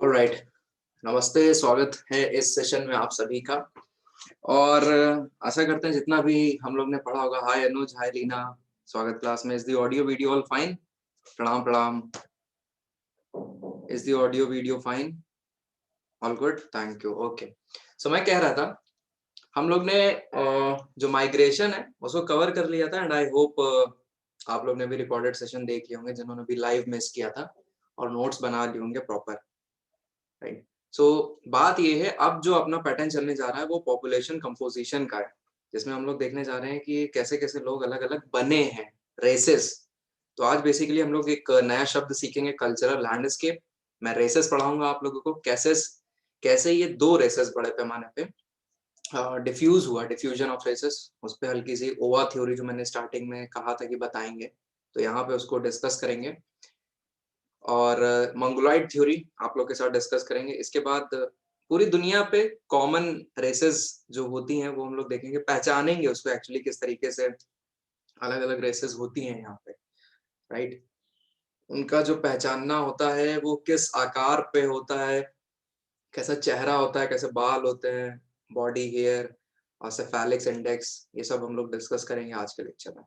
Alright, नमस्ते। स्वागत है इस सेशन में आप सभी का। और आशा करते हैं जितना भी हम लोग ने पढ़ा होगा। हाय अनुज, हाय रीना, स्वागत क्लास में। Is the audio video all fine? प्रणाम प्रणाम। Is the audio video fine? All good, thank you. Okay, so मैं कह रहा था हम लोग ने जो माइग्रेशन है उसको कवर कर लिया था। एंड आई होप आप लोग ने भी रिकॉर्डेड सेशन देख लिए होंगे, जिन्होंने भी लाइव मिस किया था, और नोट्स बना लिए होंगे प्रॉपर, राइट। सो बात ये है, अब जो अपना पैटर्न चलने जा रहा है वो पॉपुलेशन कंपोजिशन का है, जिसमें हम लोग देखने जा रहे हैं कि कैसे कैसे लोग अलग अलग बने हैं, रेसेस। तो आज बेसिकली हम लोग एक नया शब्द सीखेंगे, कल्चरल लैंडस्केप। मैं रेसेस पढ़ाऊंगा आप लोगों को, कैसे कैसे ये दो रेसेस बड़े पैमाने पे डिफ्यूज हुआ, डिफ्यूजन ऑफ रेसेस। उस पर हल्की सी ओवा थ्योरी जो मैंने स्टार्टिंग में कहा था कि बताएंगे, तो यहाँ पे उसको डिस्कस करेंगे। और मंगोलॉइड थ्योरी आप लोग के साथ डिस्कस करेंगे। इसके बाद पूरी दुनिया पे कॉमन रेसेस जो होती हैं वो हम लोग देखेंगे, पहचानेंगे उसको एक्चुअली किस तरीके से अलग अलग रेसेस होती हैं यहाँ पे, राइट। उनका जो पहचानना होता है वो किस आकार पे होता है, कैसा चेहरा होता है, कैसे बाल होते हैं, बॉडी हेयर और सेफेलिक्स इंडेक्स, ये सब हम लोग डिस्कस करेंगे आज के लेक्चर में।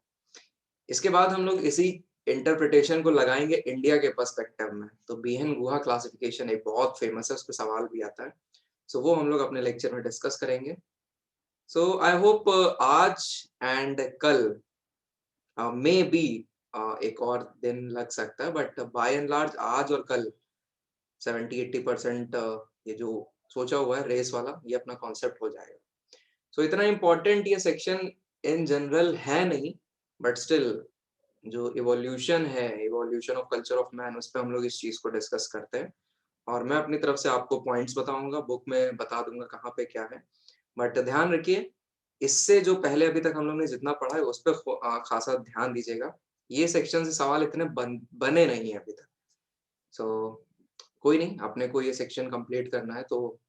इसके बाद हम लोग इसी इंटरप्रिटेशन को लगाएंगे इंडिया के पर्सपेक्टिव में। तो बीहन गुहा क्लासिफिकेशन एक बहुत फेमस है, उस पर सवाल भी आता है। सो वो हम लोग अपने लेक्चर में डिस्कस करेंगे। सो आई होप आज एंड कल मे बी एक और दिन लग सकता है, बट बाय एंड लार्ज आज और कल 70-80% ये जो सोचा हुआ है रेस वाला, ये अपना कॉन्सेप्ट हो जाएगा। सो इतना इम्पोर्टेंट ये सेक्शन इन जनरल है नहीं, बट स्टिल जो इवोल्यूशन है, evolution of culture of man, उस पर हम लोग इस चीज को डिस्कस करते हैं। और मैं अपनी तरफ से आपको पॉइंट्स बताऊंगा, बुक में बता दूंगा कहाँ पे क्या है। बट ध्यान रखिए, इससे जो पहले अभी तक हम लोग ने जितना पढ़ा है उस पर खासा ध्यान दीजिएगा। ये सेक्शन से सवाल इतने बने नहीं है अभी तक। सो कोई नहीं, अपने को ये सेक्शन कंप्लीट करना है तो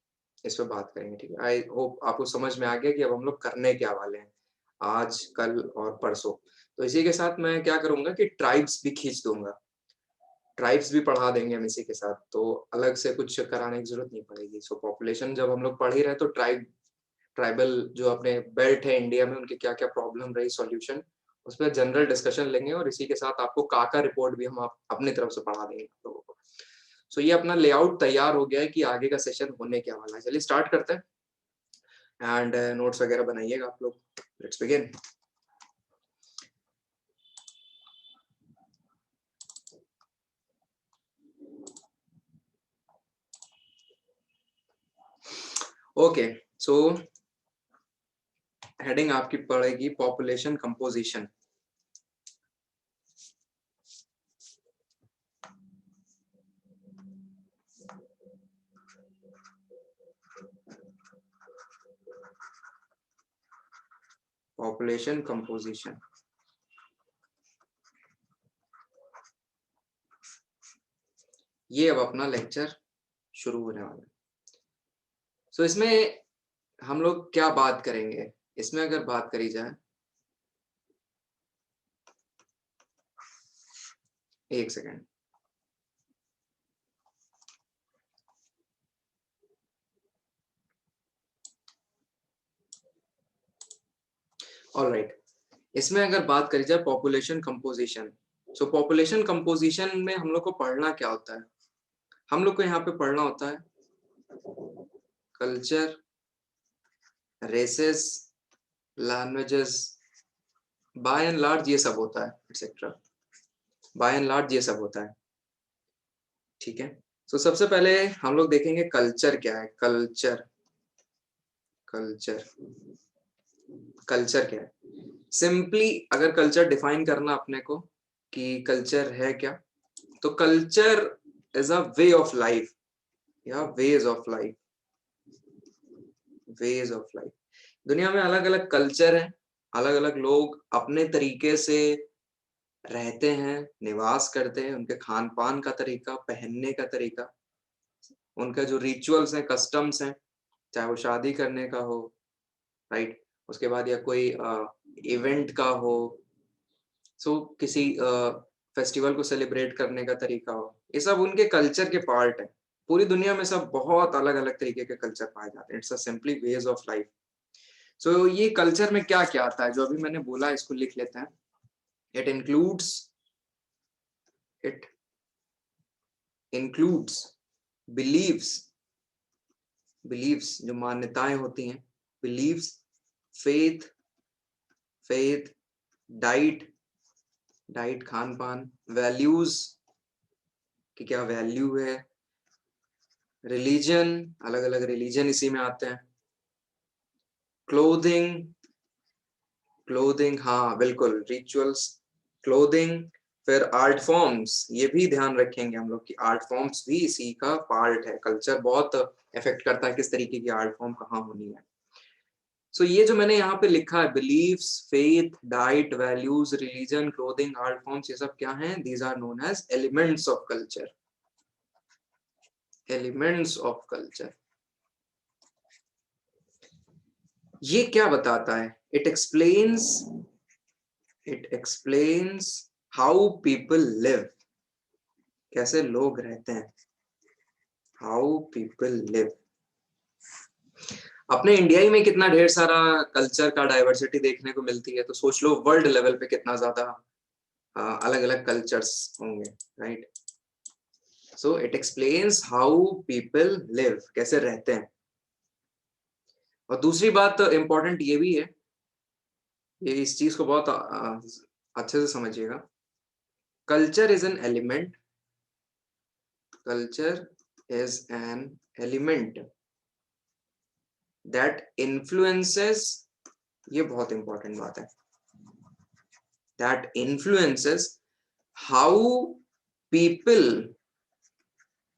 इस पे बात करेंगे, ठीक है। आई होप आपको समझ में आ गया कि अब हम लोग करने क्या वाले हैं आज, कल और परसों। तो इसी के साथ मैं क्या करूंगा कि ट्राइब्स भी खींच दूंगा, ट्राइब्स भी पढ़ा देंगे हम इसी के साथ, तो अलग से कुछ कराने की जरूरत नहीं पड़ेगी। सो पॉपुलेशन जब हम लोग पढ़ ही रहे तो ट्राइबल जो अपने बेल्ट है इंडिया में, उनके क्या क्या प्रॉब्लम रही, सॉल्यूशन, उस पर जनरल डिस्कशन लेंगे। और इसी के साथ आपको काका रिपोर्ट भी हम अपनी तरफ से पढ़ा देंगे आप लोगों को। सो ये अपना लेआउट तैयार हो गया है कि आगे का सेशन होने क्या वाला है। चलिए स्टार्ट करते हैं, एंड नोट्स वगैरह बनाइएगा आप लोग। Let's begin. Okay, so heading आपकी पड़ेगी पॉपुलेशन कंपोजिशन। पॉपुलेशन कंपोजिशन, ये अब अपना लेक्चर शुरू होने वाला है। सो इसमें हम लोग क्या बात करेंगे, इसमें अगर बात करी जाए, एक सेकेंड। ऑलराइट, इसमें अगर बात करी जाए पॉपुलेशन कंपोजिशन, सो पॉपुलेशन कंपोजिशन में हम लोग को पढ़ना क्या होता है? हम लोग को यहाँ पे पढ़ना होता है culture, races, languages, by and large ये सब होता है, एक्सेट्रा। बाय एंड लार्ज ये सब होता है, ठीक है। सो सबसे पहले हम लोग देखेंगे कल्चर क्या है। कल्चर, कल्चर, कल्चर क्या है? सिंपली अगर कल्चर डिफाइन करना अपने को कि कल्चर है क्या, तो culture is a way of life, या ways of life, ways of life. दुनिया में अलग अलग कल्चर है, अलग अलग लोग अपने तरीके से रहते हैं, निवास करते हैं। उनके खान पान का तरीका, पहनने का तरीका, उनका जो रिचुअल्स हैं, कस्टम्स हैं, चाहे वो शादी करने का हो, राइट, उसके बाद या कोई इवेंट का हो, सो किसी फेस्टिवल को सेलिब्रेट करने का तरीका हो, ये सब उनके कल्चर के पार्ट है। पूरी दुनिया में सब बहुत अलग अलग तरीके के कल्चर पाए जाते हैं। It's a simply ways of life. So ये कल्चर में क्या क्या आता है जो अभी मैंने बोला, इसको लिख लेते हैं। It includes it includes beliefs, beliefs जो मान्यताएं होती हैं, beliefs, faith, faith, diet, diet खान पान, वैल्यूज कि क्या वैल्यू है, रिलीजन, अलग अलग रिलीजन इसी में आते हैं, क्लोथिंग, क्लोथिंग हाँ बिल्कुल, रिचुअल्स, क्लोथिंग, फिर आर्ट फॉर्म्स, ये भी ध्यान रखेंगे हम लोग कि आर्ट फॉर्म्स भी इसी का पार्ट है। कल्चर बहुत इफेक्ट करता है किस तरीके की आर्ट फॉर्म कहाँ होनी है। सो ये जो मैंने यहाँ पे लिखा है, beliefs, faith, diet, values, religion, clothing, art forms, ये सब क्या हैं? These are known as elements of culture, elements of culture. ये क्या बताता है? It explains how people live, कैसे लोग रहते हैं, हाउ पीपल लिव। अपने इंडिया ही में कितना ढेर सारा कल्चर का डाइवर्सिटी देखने को मिलती है, तो सोच लो वर्ल्ड लेवल पे कितना ज्यादा अलग अलग कल्चर्स होंगे, right? So it explains how people live, कैसे रहते हैं। और दूसरी बात इंपॉर्टेंट ये भी है, ये इस चीज को बहुत अच्छे से समझिएगा। Culture is an element, culture is an element that influences, ये बहुत इंपॉर्टेंट बात है, that influences how people,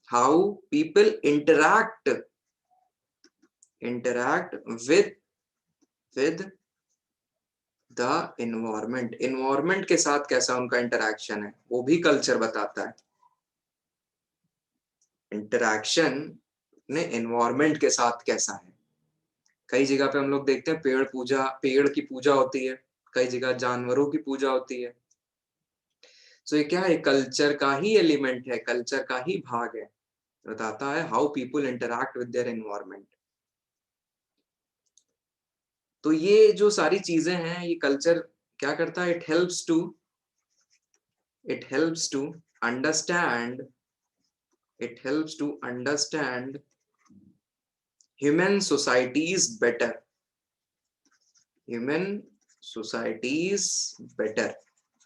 how people interact with the environment, environment के साथ कैसा उनका इंटरेक्शन है, वो भी कल्चर बताता है। इंटरेक्शन ने इन्वायरमेंट के साथ कैसा है। कई जगह पे हम लोग देखते हैं पेड़ पूजा, पेड़ की पूजा होती है, कई जगह जानवरों की पूजा होती है। सो ये क्या है? कल्चर का ही एलिमेंट है, कल्चर का ही भाग है, बताता है how people interact with their environment. तो ये जो सारी चीजें हैं, ये कल्चर क्या करता है? It helps to understand, it helps to understand human societies better, human societies better.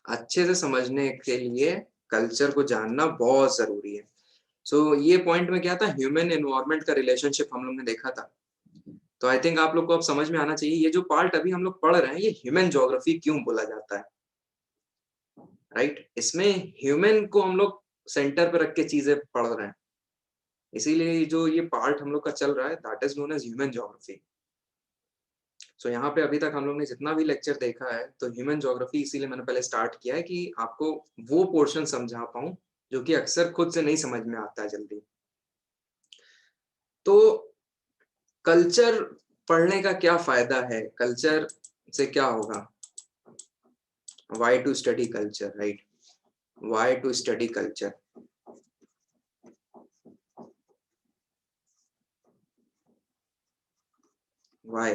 अच्छे से समझने के लिए कल्चर को जानना बहुत जरूरी है। सो ये पॉइंट में क्या था, ह्यूमन एनवायरनमेंट का रिलेशनशिप हम लोग ने देखा था। तो आई थिंक आप लोग को अब समझ में आना चाहिए ये जो पार्ट अभी हम लोग पढ़ रहे हैं, ये ह्यूमन ज्योग्राफी क्यों बोला जाता है, राइट? इसमें ह्यूमन को हम लोग सेंटर पे रख के चीजें पढ़ रहे हैं, इसीलिए जो ये पार्ट हम लोग का चल रहा है, that is known as human geography. So यहाँ पे अभी तक हम लोग ने जितना भी लेक्चर देखा है, तो ह्यूमन ज्योग्राफी इसीलिए मैंने पहले स्टार्ट किया है कि आपको वो पोर्शन समझा पाऊं जो कि अक्सर खुद से नहीं समझ में आता है जल्दी। तो कल्चर पढ़ने का क्या फायदा है, कल्चर से क्या होगा? Why to study culture, right? Why to study culture? Why?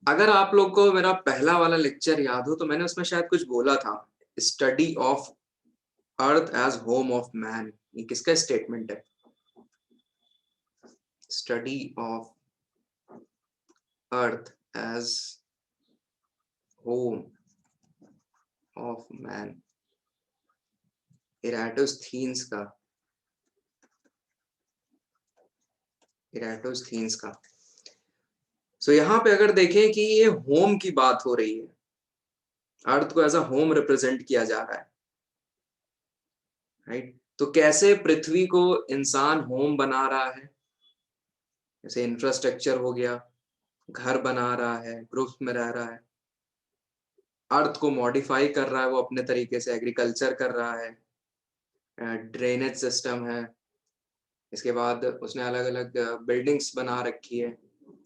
अगर आप लोग को मेरा पहला वाला लेक्चर याद हो तो मैंने उसमें शायद कुछ बोला था, study of earth as home of man. ये किसका स्टेटमेंट है? Study of earth as home of man, Eratosthenes का, इराटोस्थीन्स का। सो यहाँ पे अगर देखें कि ये होम की बात हो रही है, अर्थ को एज अ होम रिप्रेजेंट किया जा रहा है, राइट? तो कैसे पृथ्वी को इंसान होम बना रहा है, जैसे इंफ्रास्ट्रक्चर हो गया, घर बना रहा है, ग्रुप्स में रह रहा है, अर्थ को मॉडिफाई कर रहा है वो अपने तरीके से, एग्रीकल्चर कर रहा है, ड्रेनेज सिस्टम है, इसके बाद उसने अलग अलग बिल्डिंग्स बना रखी है,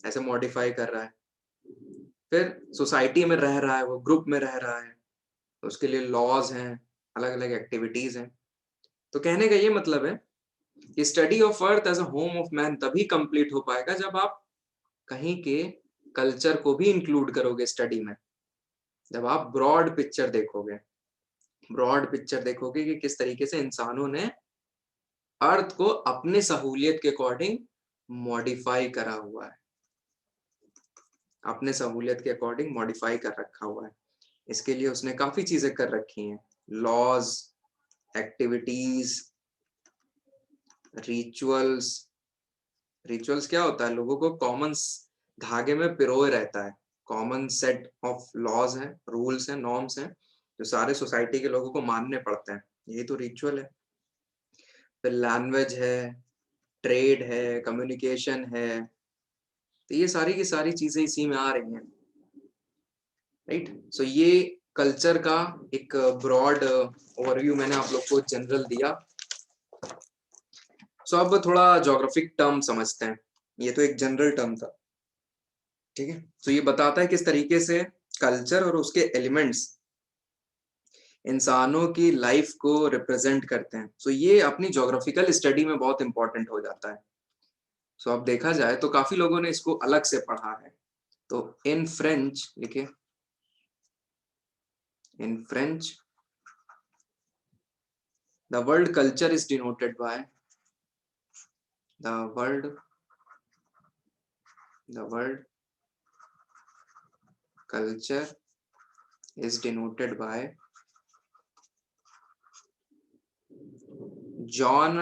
ऐसे मॉडिफाई कर रहा है। फिर सोसाइटी में रह रहा है, वो ग्रुप में रह रहा है, उसके लिए लॉज हैं, अलग अलग एक्टिविटीज हैं। तो कहने का ये मतलब है कि study of earth as a home of man तभी कंप्लीट हो पाएगा जब आप कहीं के कल्चर को भी इंक्लूड करोगे स्टडी में, जब आप ब्रॉड पिक्चर देखोगे कि किस तरीके से इंसानों ने अर्थ को अपने सहूलियत के अकॉर्डिंग मॉडिफाई करा हुआ है, अपने सहूलियत के अकॉर्डिंग मॉडिफाई कर रखा हुआ है। इसके लिए उसने काफी चीजें कर रखी हैं, लॉज, एक्टिविटीज, रिचुअल्स। रिचुअल्स क्या होता है? लोगों को कॉमन धागे में पिरोए रहता है, कॉमन सेट ऑफ लॉज है, रूल्स हैं, नॉर्म्स हैं जो सारे सोसाइटी के लोगों को मानने पड़ते हैं, यही तो रिचुअल है। फिर लैंग्वेज है, ट्रेड है, कम्युनिकेशन है, तो ये सारी की सारी चीजें इसी में आ रही हैं, राइट। सो ये कल्चर का एक ब्रॉड ओवरव्यू मैंने आप लोग को जनरल दिया। सो अब थोड़ा ज्योग्राफिक टर्म समझते हैं, ये तो एक जनरल टर्म था, ठीक है। तो ये बताता है किस तरीके से कल्चर और उसके एलिमेंट्स इंसानों की लाइफ को रिप्रेजेंट करते हैं। सो ये अपनी ज्योग्राफिकल स्टडी में बहुत इंपॉर्टेंट हो जाता है। सो अब देखा जाए तो काफी लोगों ने इसको अलग से पढ़ा है। तो इन फ्रेंच लिखिए, in French the world culture is denoted by the world culture is denoted by John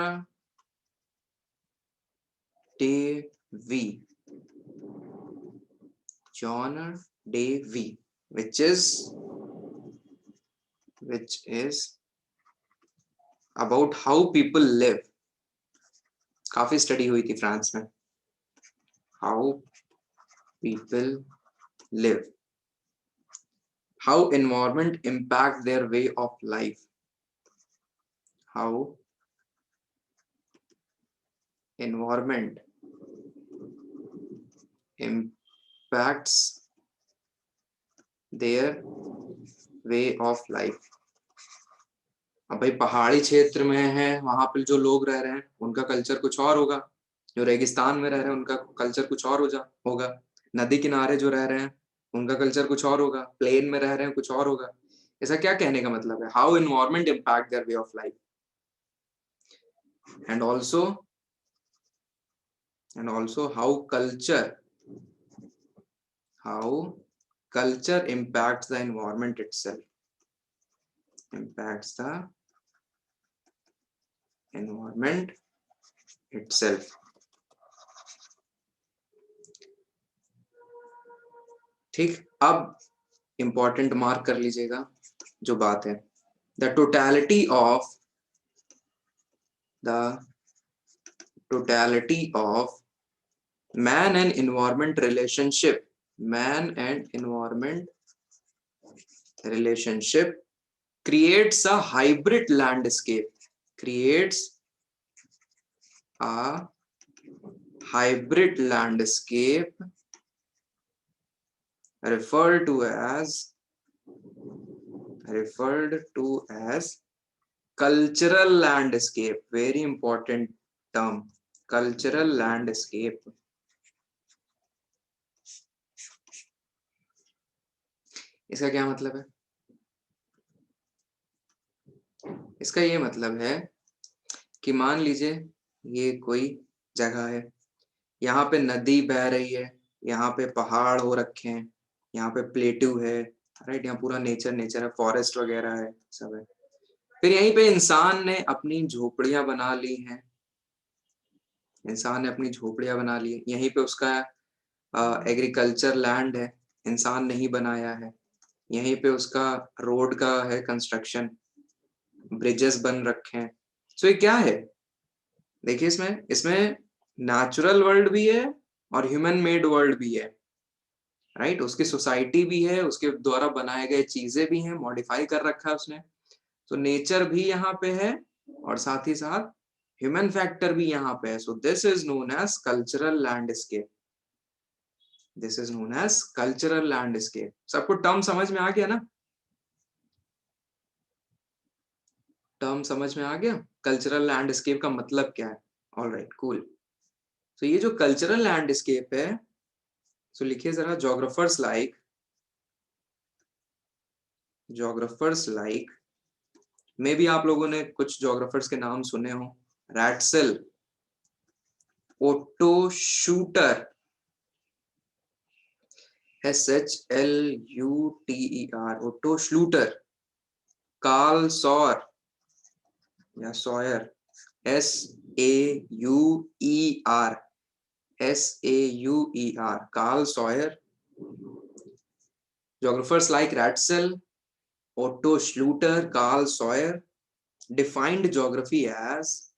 Davy, which is about how people live। काफी स्टडी हुई थी फ्रांस में, how people live, how environment impact their way of life, how environment impacts their way of life। अब भाई पहाड़ी क्षेत्र में है, वहां पे जो लोग रह रहे हैं उनका कल्चर कुछ और होगा, जो रेगिस्तान में रह रहे हैं उनका कल्चर कुछ और होगा, नदी किनारे जो रह रहे हैं उनका कल्चर कुछ और होगा, प्लेन में रह रहे हैं कुछ और होगा। ऐसा क्या कहने का मतलब है? How environment impact their way of life, and also how culture impacts the environment itself, impacts the environment itself। ठीक, अब इंपॉर्टेंट मार्क कर लीजिएगा जो बात है, the totality of man and environment relationship creates a hybrid landscape, referred to as cultural landscape। very important term, cultural landscape। इसका क्या मतलब है? इसका ये मतलब है कि मान लीजिए ये कोई जगह है, यहाँ पे नदी बह रही है, यहाँ पे पहाड़ हो रखे हैं, यहाँ पे प्लेट्यू है, राइट, यहाँ पूरा नेचर है, फॉरेस्ट वगैरह है, सब है। फिर यहीं पे इंसान ने अपनी झोपड़ियां बना ली हैं, यहीं पे उसका एग्रीकल्चर लैंड है, इंसान नहीं बनाया है, यहीं पे उसका रोड का है कंस्ट्रक्शन, ब्रिजेस बन रखे हैं। सो ये क्या है? देखिए इसमें नेचुरल वर्ल्ड भी है और ह्यूमन मेड वर्ल्ड भी है, राइट। उसकी सोसाइटी भी है, उसके द्वारा बनाए गए चीजें भी हैं, मॉडिफाई कर रखा है उसने। तो नेचर भी यहाँ पे है और साथ ही साथ ह्यूमन फैक्टर भी यहाँ पे है। So this is known as cultural landscape, सबको टर्म समझ में आ गया ना? टर्म समझ में आ गया? कल्चरल लैंडस्केप का मतलब क्या है? Alright, cool. तो ये जो कल्चरल लैंडस्केप है, तो लिखिए जरा, जोग्राफर्स लाइक मे भी आप लोगों ने कुछ जोग्राफर्स के नाम सुने हो। Ratzel, Otto Schluter, SHLUTER, Otto Schluter, Carl Sauer या Sauer, SAUER, Carl Sauer. Geographers like Ratzel, Otto Schluter, Carl Sawyer defined geography as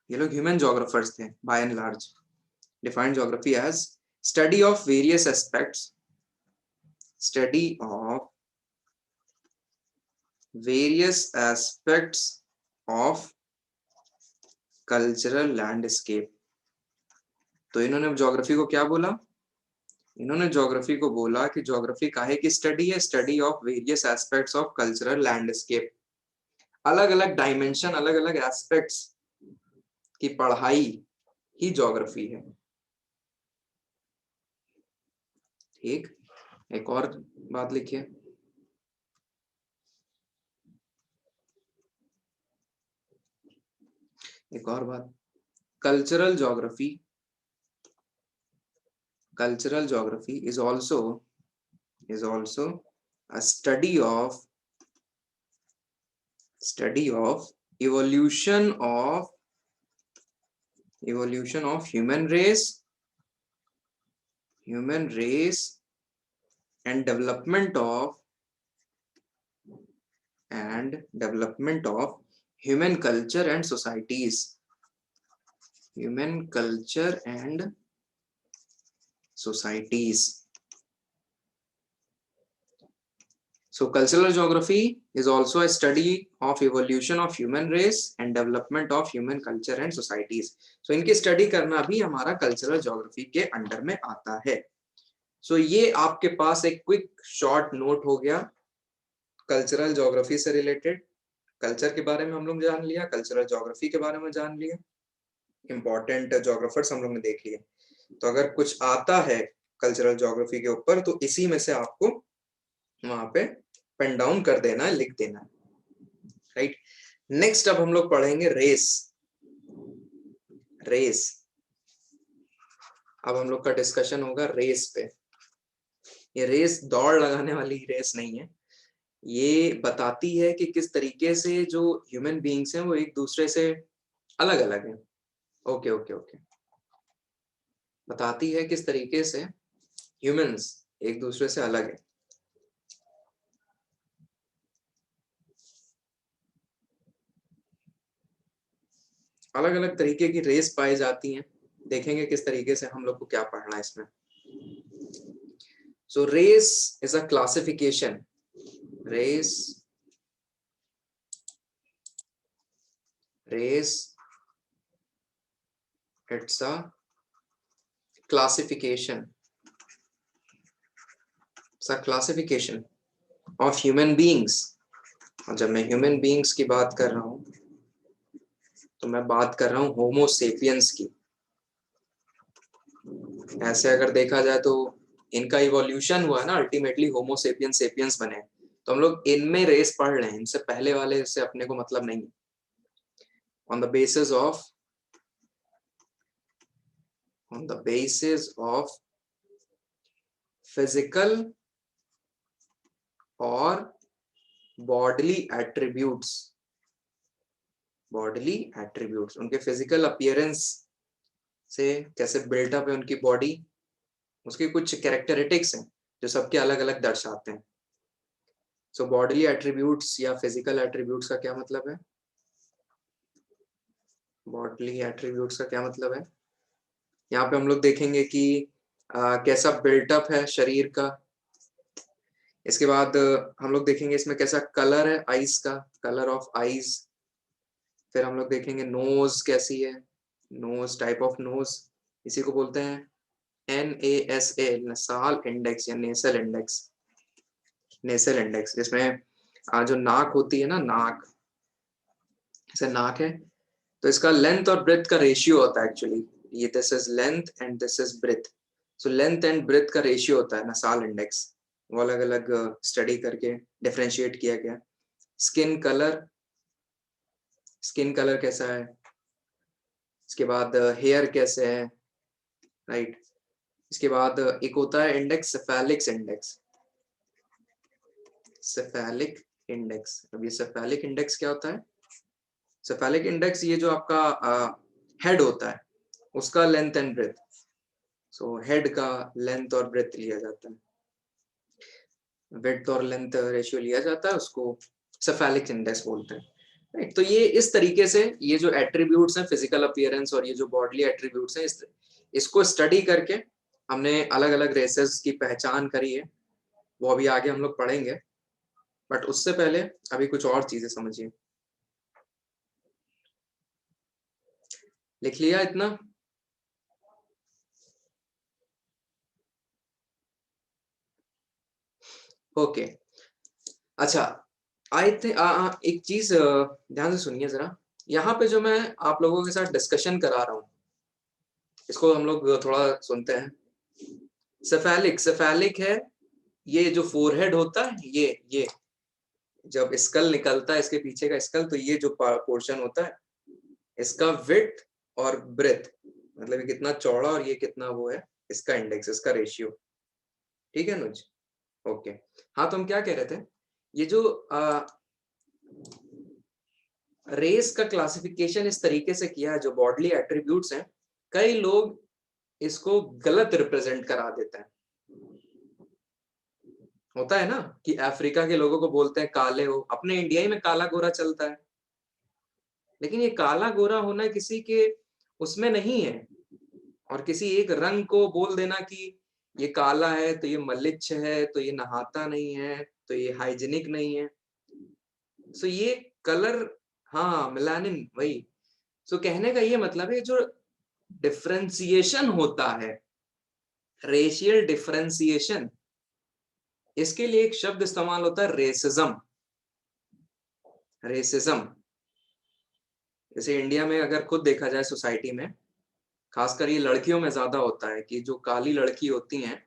ये लोग ह्यूमन जोग्राफर्स थे by and large. Defined geography as study of various aspects of cultural landscape. तो इन्होंने geography को क्या बोला? इन्होंने ज्योग्राफी को बोला कि ज्योग्राफी काहे की स्टडी है? Study of various aspects of cultural landscape. अलग अलग डायमेंशन, अलग अलग एस्पेक्ट्स की पढ़ाई ही ज्योग्राफी है। ठीक, एक और बात लिखिए, एक और बात, cultural geography is also a study of evolution of human race and development of human culture and societies. So cultural geography is also a study of evolution of human race and development of human culture and societies. So इनकी study करना भी हमारा cultural geography के under में आता है। So ये आपके पास एक क्विक शॉर्ट नोट हो गया कल्चरल ज्योग्राफी से रिलेटेड। कल्चर के बारे में हम लोग जान लिया, कल्चरल ज्योग्राफी के बारे में जान लिया, इंपॉर्टेंट ज्योग्राफर्स हम लोग ने देख लिए। तो अगर कुछ आता है कल्चरल ज्योग्राफी के ऊपर तो इसी में से आपको वहां पे पेन डाउन कर देना है, लिख देना है, राइट। नेक्स्ट अब हम लोग पढ़ेंगे रेस। अब हम लोग का डिस्कशन होगा रेस पे। ये रेस दौड़ लगाने वाली रेस नहीं है, ये बताती है कि किस तरीके से जो ह्यूमन बीइंग्स हैं वो एक दूसरे से अलग अलग हैं। ओके ओके ओके, बताती है किस तरीके से ह्यूमंस एक दूसरे से अलग है। अलग अलग तरीके की रेस पाई जाती हैं, देखेंगे किस तरीके से हम लोग को क्या पढ़ना है इसमें। So race is a classification, race it's a classification of human beings। और जब मैं ह्यूमन बीइंग्स की बात कर रहा हूं तो मैं बात कर रहा हूं होमो सेपियंस की। ऐसे अगर देखा जाए तो इनका इवोल्यूशन हुआ ना, अल्टीमेटली होमो सेपियंस बने। तो हम लोग इनमें रेस पढ़ रहे हैं, इनसे पहले वाले से अपने को मतलब नहीं। on the basis of physical और bodily attributes, उनके फिजिकल अपीयरेंस से कैसे बिल्टअप है उनकी बॉडी, उसकी कुछ कैरेक्टरिस्टिक्स हैं जो सबके अलग अलग दर्शाते हैं। सो बॉडीली एट्रीब्यूट्स या फिजिकल एट्रीब्यूट्स का क्या मतलब है? बॉडीली एट्रीब्यूट्स का क्या मतलब है? यहाँ पे हम लोग देखेंगे कि कैसा बिल्टअप है शरीर का। इसके बाद हम लोग देखेंगे इसमें कैसा कलर है आईज का, कलर ऑफ आईज। फिर हम लोग देखेंगे नोज कैसी है, नोज, टाइप ऑफ नोज, इसी को बोलते हैं NASA, नसाल इंडेक्स या नेसल इंडेक्स। नेसल इंडेक्स, जिसमें जो नाक होती है ना, नाक, जैसे नाक है तो इसका लेंथ और ब्रेथ का रेशियो होता है एक्चुअली, ये this is length and this is breadth. So length and breadth का रेशियो होता है नसाल इंडेक्स, वो अलग अलग स्टडी करके डिफरेंशिएट किया गया। स्किन कलर, स्किन कलर कैसा है, इसके बाद हेयर कैसे है, राइट। इसके बाद एक होता है इंडेक्स सेफेलिक्स इंडेक्स, सेफेलिक इंडेक्स। अब ये सेफेलिक इंडेक्स क्या होता है? सेफेलिक इंडेक्स ये जो आपका हेड होता है उसका length and breadth, so head का लेंथ और ब्रेथ लिया जाता है, विड्थ और लेंथ रेशियो लिया जाता है, उसको सेफेलिक इंडेक्स बोलते हैं, राइट। तो ये इस तरीके से ये जो एट्रीब्यूट्स हैं, फिजिकल अपीयरेंस और ये जो बॉडीली एट्रीब्यूट्स हैं, इसको स्टडी करके हमने अलग अलग रेसेस की पहचान करी है, वो अभी आगे हम लोग पढ़ेंगे। बट उससे पहले अभी कुछ और चीजें समझिए। लिख लिया इतना? ओके अच्छा, आई थिंक एक चीज ध्यान से सुनिए जरा, यहाँ पे जो मैं आप लोगों के साथ डिस्कशन करा रहा हूँ इसको हम लोग थोड़ा सुनते हैं। सेफेलिक, सेफेलिक है ये जो फोरहेड होता है, ये जब स्कल निकलता है, इसके पीछे का स्कल, तो ये जो पोर्शन होता है इसका विड्थ और ब्रेथ, मतलब ये कितना चौड़ा और ये कितना वो है, इसका इंडेक्स, इसका रेशियो। ठीक है अनुज? ओके। हाँ तो हम क्या कह रहे थे, ये जो रेस का क्लासिफिकेशन इस तरीके से किया है, जो बॉडली एट्रीब्यूट्स हैं, कई लोग इसको गलत रिप्रेजेंट करा देते हैं। होता है ना कि अफ्रीका के लोगों को बोलते हैं काले हो, अपने इंडिया ही में काला गोरा चलता है, लेकिन ये काला गोरा होना किसी के उसमें नहीं है, और किसी एक रंग को बोल देना कि ये काला है तो ये मलिच्छ है, तो ये नहाता नहीं है, तो ये हाइजीनिक नहीं है। सो ये कलर, हाँ मिलानिन वही। सो कहने का ये मतलब है जो डिफरेंशिएशन होता है, रेशियल डिफरेंशिएशन, इसके लिए एक शब्द इस्तेमाल होता है रेसिज्म। रेसिज्म, जैसे इंडिया में अगर खुद देखा जाए सोसाइटी में, खासकर ये लड़कियों में ज्यादा होता है कि जो काली लड़की होती हैं,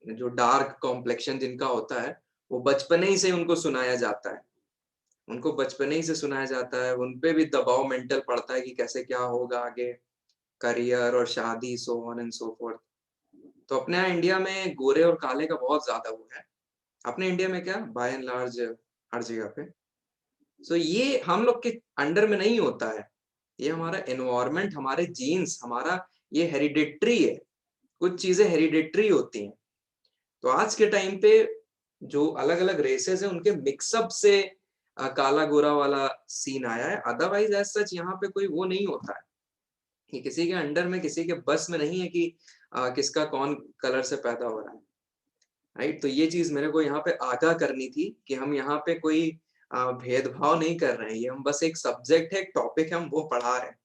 जो डार्क कॉम्प्लेक्शन जिनका होता है, वो बचपने ही से उनको सुनाया जाता है, उनको बचपने ही से सुनाया जाता है, उनपे भी दबाव मेंटल पड़ता है कि कैसे क्या होगा आगे, करियर और शादी, सो ऑन एंड सो फोर्थ। तो अपने यहाँ इंडिया में गोरे और काले का बहुत ज्यादा वो है, अपने इंडिया में क्या बाय एंड लार्ज हर जगह पे। सो ये हम लोग के अंडर में नहीं होता है, ये हमारा एनवायरनमेंट, हमारे जीन्स, हमारा ये हेरिडेटरी है, कुछ चीजें हेरिडेटरी होती हैं। तो आज के टाइम पे जो अलग अलग रेसेस हैं उनके मिक्सअप से काला गोरा वाला सीन आया है, अदरवाइज एज सच यहाँ पे कोई वो नहीं होता है कि किसी के अंडर में, किसी के बस में नहीं है कि किसका कौन कलर से पैदा हो रहा है, राइट। तो ये चीज मेरे को यहाँ पे आगाह करनी थी कि हम यहाँ पे कोई भेदभाव नहीं कर रहे हैं, ये हम बस एक सब्जेक्ट है, एक टॉपिक है, हम वो पढ़ा रहे हैं।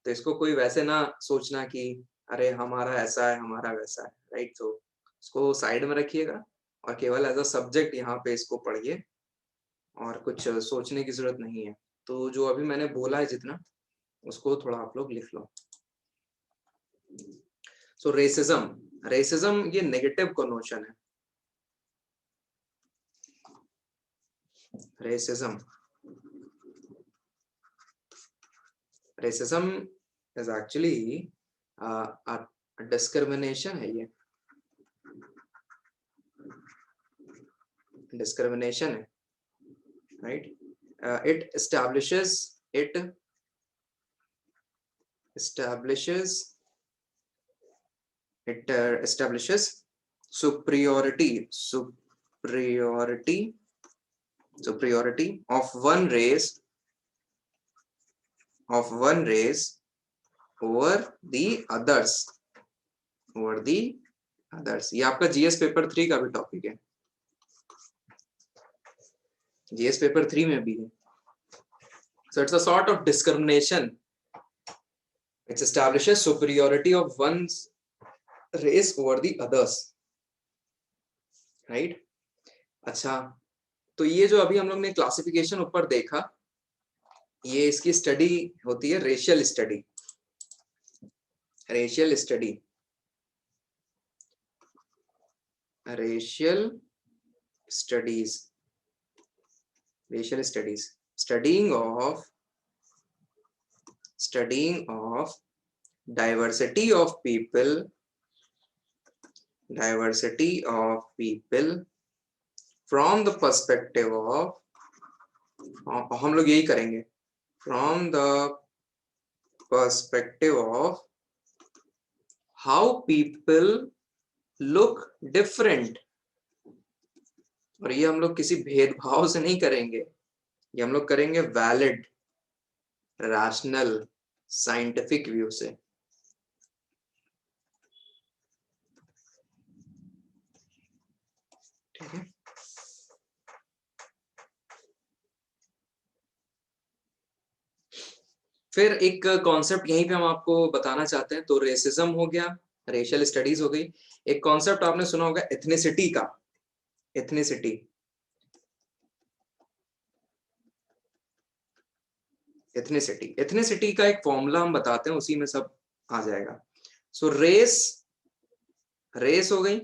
तो इसको कोई वैसे ना सोचना कि अरे हमारा ऐसा है, हमारा वैसा है, राइट। तो इसको साइड में रखिएगा और केवल एज अ सब्जेक्ट यहाँ पे इसको पढ़िए, और कुछ सोचने की जरूरत नहीं है। तो जो अभी मैंने बोला है जितना, उसको थोड़ा आप लोग लिख लो। सो रेसिज्म, रेसिज्म ये नेगेटिव कनोशन है। Racism, racism is actually discrimination है, ये डिस्क्रिमिनेशन है, right. It establishes superiority of one race over the others, ये आपका जीएस पेपर 3 का भी टॉपिक है, जीएस पेपर 3 में भी है। So it's a sort of discrimination. It establishes superiority of one's race over the others, right. अच्छा, तो ये जो अभी हम लोग ने क्लासिफिकेशन ऊपर देखा, ये इसकी स्टडी होती है racial study. Racial study, racial studies, racial studies, studying of diversity of people, from the perspective of, हम लोग यही करेंगे, from the perspective of how people look different। और ये हम लोग किसी भेदभाव से नहीं करेंगे, ये हम लोग करेंगे वैलिड, रैशनल, साइंटिफिक व्यू से। ठीक है, फिर एक कॉन्सेप्ट यहीं पे हम आपको बताना चाहते हैं। तो रेसिज्म हो गया, रेशियल स्टडीज हो गई। एक कॉन्सेप्ट आपने सुना होगा एथनिसिटी का, एथनिसिटी। एथनिसिटी, एथनिसिटी का एक फॉर्मूला हम बताते हैं, उसी में सब आ जाएगा। सो रेस, रेस हो गई।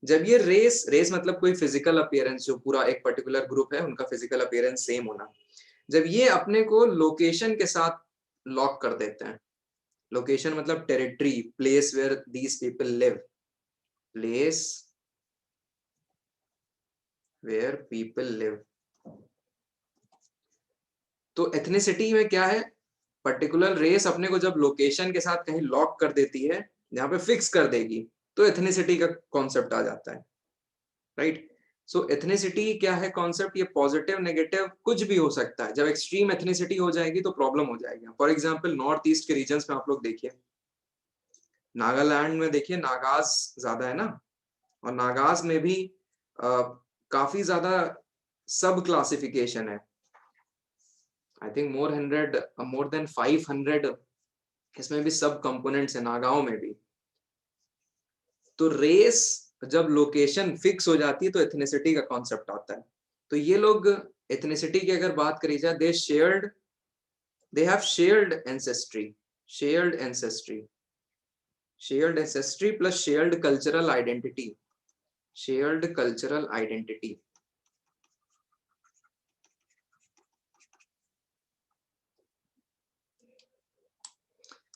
जब ये रेस, रेस मतलब कोई फिजिकल अपीयरेंस, जो पूरा एक पर्टिकुलर ग्रुप है उनका फिजिकल अपीयरेंस सेम होना, जब ये अपने को लोकेशन के साथ लॉक कर देते हैं, लोकेशन मतलब territory, place where these people live, place where people live. तो एथनिसिटी में क्या है, पर्टिकुलर रेस अपने को जब लोकेशन के साथ कहीं लॉक कर देती है, जहां पे फिक्स कर देगी, तो एथनिसिटी का कॉन्सेप्ट आ जाता है, राइट। सो एथनिसिटी क्या है कॉन्सेप्ट, ये पॉजिटिव नेगेटिव कुछ भी हो सकता है। जब एक्सट्रीम एथनिसिटी हो जाएगी तो प्रॉब्लम हो जाएगी। फॉर एग्जांपल नॉर्थ ईस्ट के रीजन्स में आप लोग देखिए, नागालैंड में देखिए नागाज ज्यादा है ना, और नागाज में भी काफी ज्यादा सब क्लासिफिकेशन है। आई थिंक मोर देन 500 इसमें भी सब कंपोनेंट्स है, नागाओं में भी। तो रेस जब लोकेशन फिक्स हो जाती है तो एथनिसिटी का कॉन्सेप्ट आता है। तो ये लोग एथनिसिटी की अगर बात करी जाए, they have shared ancestry, shared ancestry, shared ancestry plus shared cultural identity, shared cultural identity.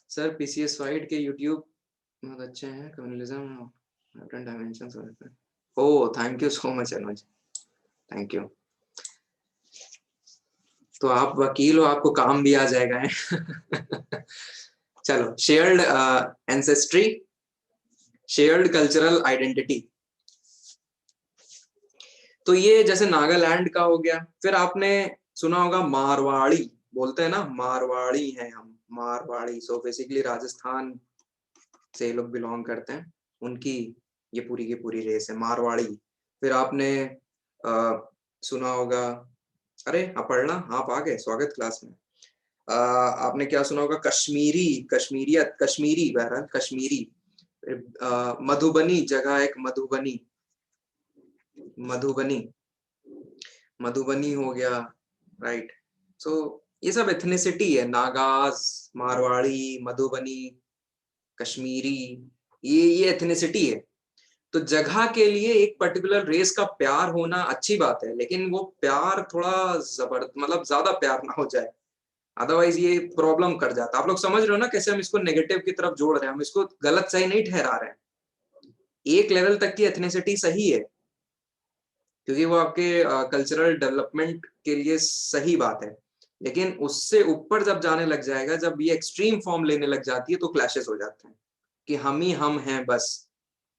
Sir PCS fight के यूट्यूब बहुत अच्छे हैं, communalism different dimensions. Oh thank you so much Anuj, thank you. तो आप वकील हो, आपको काम भी आ जाएगा है। चलो, shared ancestry, shared cultural identity, तो ये जैसे नागालैंड का हो गया। फिर आपने सुना होगा मारवाड़ी, बोलते हैं ना मारवाड़ी हैं हम, मारवाड़ी। सो बेसिकली राजस्थान से ये लोग बिलोंग करते हैं, उनकी ये पूरी की पूरी रेस है मारवाड़ी। फिर आपने सुना होगा, अरे आप पढ़ना, आप आ गए, स्वागत क्लास में। आपने क्या सुना होगा, कश्मीरी, कश्मीरियत, कश्मीरी, बहरहाल कश्मीरी। मधुबनी जगह एक, मधुबनी, मधुबनी, मधुबनी हो गया, राइट। सो ये सब एथनिसिटी है, नागाज, मारवाड़ी, मधुबनी, कश्मीरी, ये एथनिसिटी है। तो जगह के लिए एक पर्टिकुलर रेस का प्यार होना अच्छी बात है, लेकिन वो प्यार थोड़ा मतलब ज्यादा प्यार ना हो जाए, अदरवाइज ये प्रॉब्लम कर जाता है। आप लोग समझ रहे हो ना कैसे हम इसको नेगेटिव की तरफ जोड़ रहे हैं, हम इसको गलत सही नहीं ठहरा रहे हैं। एक लेवल तक की एथनिसिटी सही है, क्योंकि वो आपके कल्चरल डेवलपमेंट के लिए सही बात है, लेकिन उससे ऊपर जब जाने लग जाएगा, जब ये एक्सट्रीम फॉर्म लेने लग जाती है, तो क्लैशेस हो जाते हैं कि हम ही हम हैं बस,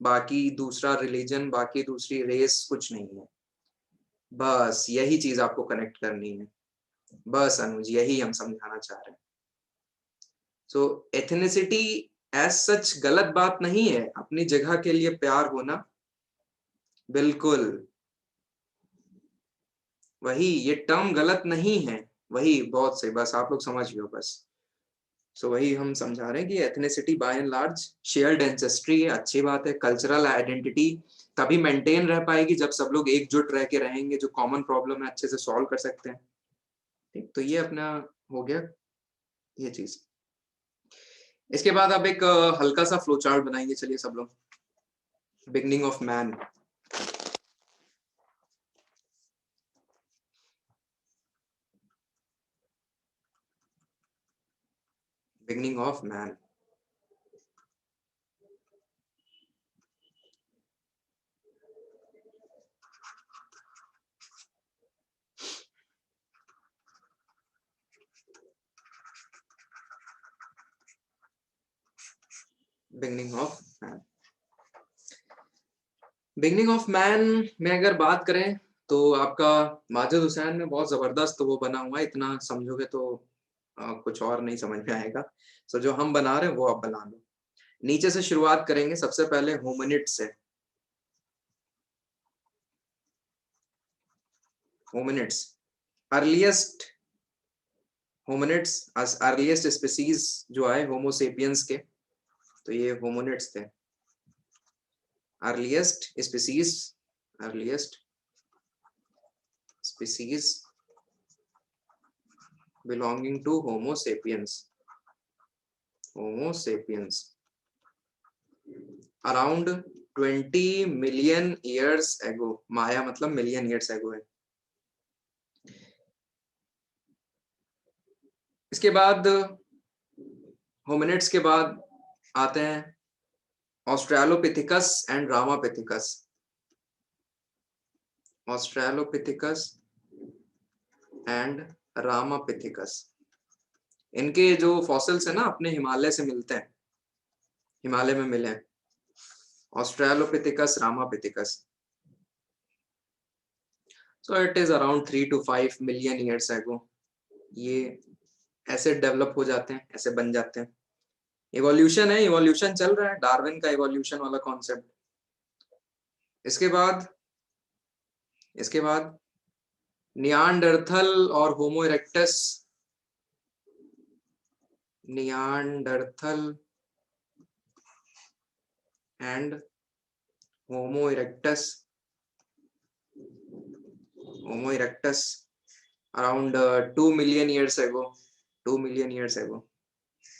बाकी दूसरा रिलीजन, बाकी दूसरी रेस कुछ नहीं है। बस यही चीज आपको कनेक्ट करनी है, बस अनुज यही हम समझाना चाह रहे हैं। सो एथनिसिटी एज सच गलत बात नहीं है, अपनी जगह के लिए प्यार होना, बिल्कुल वही, ये टर्म गलत नहीं है, वही बहुत सही, बस आप लोग समझ लो बस। सो वही हम समझा रहे हैं कि ethnicity by and large shared ancestry है, अच्छी बात है। कल्चरल आइडेंटिटी तभी मेंटेन रह पाएगी जब सब लोग एकजुट रह के रहेंगे, जो कॉमन प्रॉब्लम है अच्छे से सॉल्व कर सकते हैं। ठीक, तो ये अपना हो गया ये चीज। इसके बाद अब एक हल्का सा फ्लो चार्ट बनाएंगे, चलिए सब लोग। Beginning of man. Beginning of man. Beginning of man. Beginning of man में अगर बात करें तो आपका माजिद हुसैन में बहुत जबरदस्त वो बना हुआ है, इतना समझोगे तो कुछ और नहीं समझ में आएगा। सो जो हम बना रहे हैं वो आप बना लो। नीचे से शुरुआत करेंगे, सबसे पहले होमिनिड से। Hominids earliest, hominids earliest species जो आए होमोसेपियंस के, तो ये होमिनिड्स थे। Earliest species, earliest species belonging to Homo sapiens, Homo sapiens around 20 million years ago। माया मतलब मिलियन ईयर्स एगो है। इसके बाद होमिनिड्स के बाद आते हैं Australopithecus and Ramapithecus. Australopithecus and Ramapithecus, इनके जो फॉसिल्स है ना अपने हिमालय से मिलते हैं, हिमालय में मिले हैं। Australopithecus, Ramapithecus. So it is around 3 to 5 million years एगो ये ऐसे डेवलप हो जाते हैं, ऐसे बन जाते हैं। इवोल्यूशन है, इवोल्यूशन चल रहा है, डार्विन का इवोल्यूशन वाला कॉन्सेप्ट। इसके बाद नियांडरथल और Homo erectus. Neanderthal and Homo erectus, Homo erectus around 2 million years ago, 2 million years ago.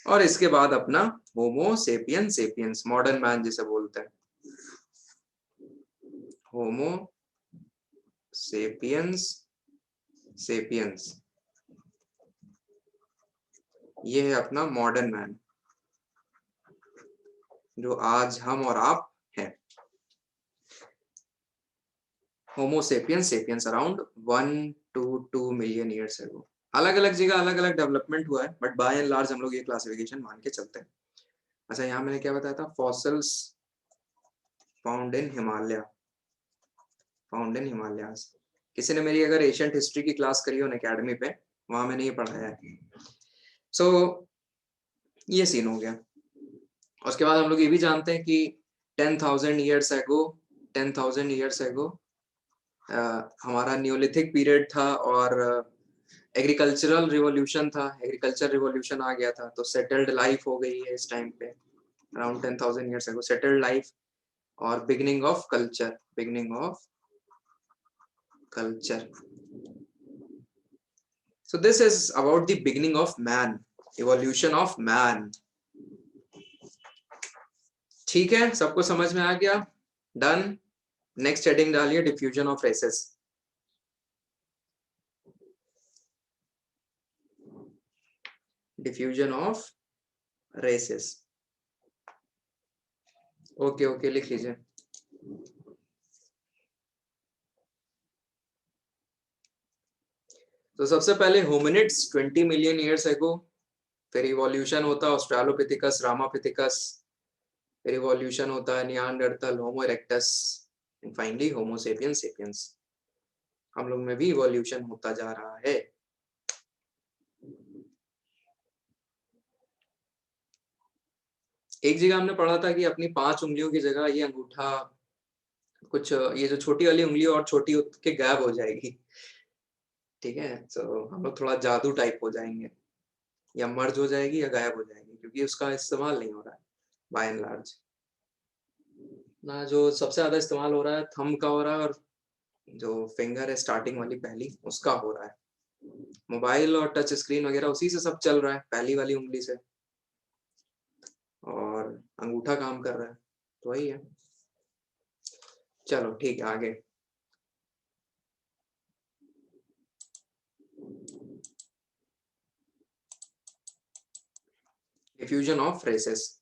और इसके बाद अपना Homo sapien sapiens, modern man जिसे बोलते हैं, होमो सेपियंस सेपियंस, ये है अपना मॉडर्न मैन जो आज हम और आप हैं। Homo sapiens sapiens around 1 to 2 million years ago. अलग अलग जगह अलग अलग डेवलपमेंट हुआ है, बट बाय एंड लार्ज हम लोग ये क्लासिफिकेशन मान के चलते हैं। अच्छा, यहाँ मैंने क्या बताया था, fossils found in Himalaya, found in Himalayas. किसी ने मेरी अगर एशियंट हिस्ट्री की क्लास करी हो एकेडमी पे, वहां मैंने ये पढ़ाया है। सो ये सीन हो गया। उसके बाद हम लोग ये भी जानते हैं कि 10,000 ईयर्स एगो, 10,000 ईयर्स एगो हमारा न्यूलिथिक पीरियड था और एग्रीकल्चरल रिवॉल्यूशन था, एग्रीकल्चर रिवॉल्यूशन आ गया था, तो सेटल्ड लाइफ हो गई है इस टाइम पे around 10,000 years ago, settled life. और beginning of culture, beginning of culture. So this is about the beginning of man, evolution of man। ठीक है, सबको समझ में आ गया? डन। नेक्स्ट हेडिंग डालिए, diffusion of races. Diffusion of races, okay okay लिख लीजिए। तो सबसे पहले होमिनिड्स 20 मिलियन ईयर्स एगो, फिर इवोल्यूशन होता है ऑस्ट्रेलोपिथिकस, रामापिथिकस, फिर इवोल्यूशन होता है Neanderthal, Homo erectus, and finally Homo sapiens sapiens. हम लोग में भी इवोल्यूशन होता जा रहा है। एक जगह हमने पढ़ा था कि अपनी 5 उंगलियों की जगह ये अंगूठा कुछ, ये जो छोटी वाली उंगली और छोटी के गैप हो जाएगी। ठीक है, तो हम लोग थोड़ा जादू टाइप हो जाएंगे। या मर्ज हो जाएगी या गायब हो जाएगी, क्योंकि उसका इस्तेमाल नहीं हो रहा है बाय एंड लार्ज। ना जो सबसे ज्यादा इस्तेमाल हो रहा है थंब का हो रहा है, और जो फिंगर है स्टार्टिंग वाली पहली उसका हो रहा है। मोबाइल और टच स्क्रीन वगैरह उसी से सब चल रहा है, पहली वाली उंगली से, और अंगूठा काम कर रहा है, तो वही है। चलो ठीक है, आगे। Diffusion of races.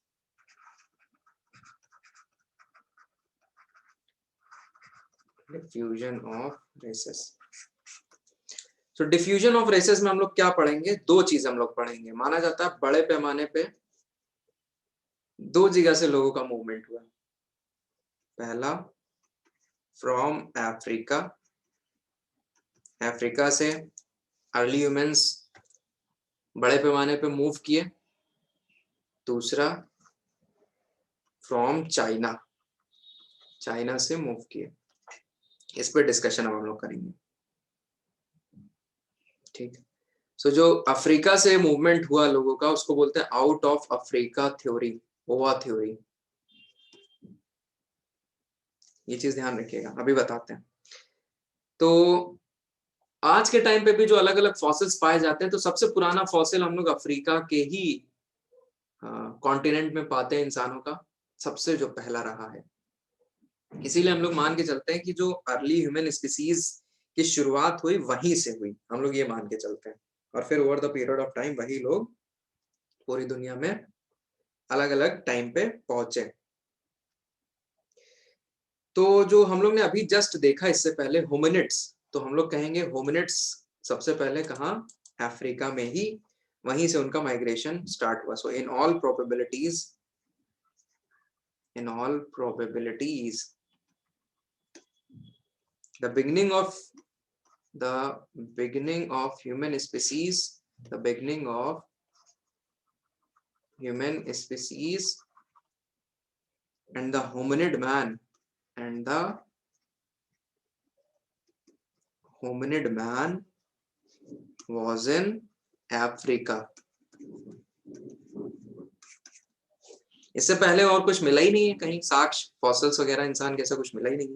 Diffusion of races. तो डिफ्यूजन ऑफ रेसेस में हम लोग क्या पढ़ेंगे? दो चीज हम लोग पढ़ेंगे। माना जाता है बड़े पैमाने पे दो जगह से लोगों का मूवमेंट हुआ। पहला, फ्रॉम अफ्रीका, अफ्रीका से अर्ली ह्यूमंस बड़े पैमाने पे मूव किए। दूसरा, फ्रॉम चाइना, चाइना से मूव किए। इस पर डिस्कशन अब हम लोग करेंगे, ठीक है। सो जो अफ्रीका से मूवमेंट हुआ लोगों का, उसको बोलते हैं आउट ऑफ अफ्रीका थ्योरी, ओवा थ्योरी। ये चीज ध्यान रखिएगा, अभी बताते हैं। तो आज के टाइम पे भी जो अलग अलग फॉसिल्स पाए जाते हैं, तो सबसे पुराना फॉसिल हम लोग अफ्रीका के ही कॉन्टिनेंट में पाते हैं इंसानों का, सबसे जो पहला रहा है। इसीलिए हम लोग मान के चलते हैं कि जो अर्ली ह्यूमन स्पीसीज की शुरुआत हुई वहीं से हुई, हम लोग ये मान के चलते हैं। और फिर over the period of time वही लोग पूरी दुनिया में अलग अलग टाइम पे पहुंचे। तो जो हम लोग ने अभी जस्ट देखा इससे पहले होमिनिड्स, तो हम लोग कहेंगे होमिनिड्स सबसे पहले कहाँ? अफ्रीका में ही, वहीं से उनका माइग्रेशन स्टार्ट हुआ। So in all probabilities, in all probabilities the beginning of the beginning of human species, the beginning of human species and the hominid man, and the hominid man was in Africa. इससे पहले और कुछ मिला ही नहीं है कहीं, साक्ष्य fossils वगैरह इंसान कैसा कुछ मिला ही नहीं है।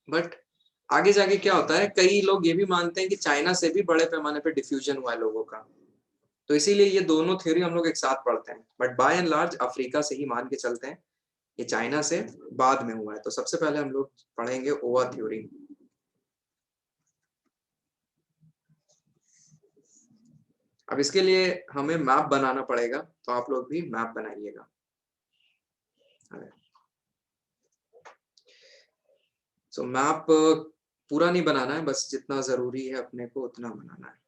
बट आगे जाके क्या होता है, कई लोग ये भी मानते हैं कि चाइना से भी बड़े पैमाने पे डिफ्यूजन हुआ है लोगों का। तो इसीलिए ये दोनों थ्योरी हम लोग एक साथ पढ़ते हैं, but by and large Africa से ही मान के चलते हैं, ये चाइना से बाद में हुआ है। तो सबसे पहले हम लोग पढ़ेंगे ओवा थ्योरी। अब इसके लिए हमें मैप बनाना पड़ेगा, तो आप लोग भी मैप बनाइएगा। सो मैप पूरा नहीं बनाना है, बस जितना जरूरी है अपने को उतना बनाना है।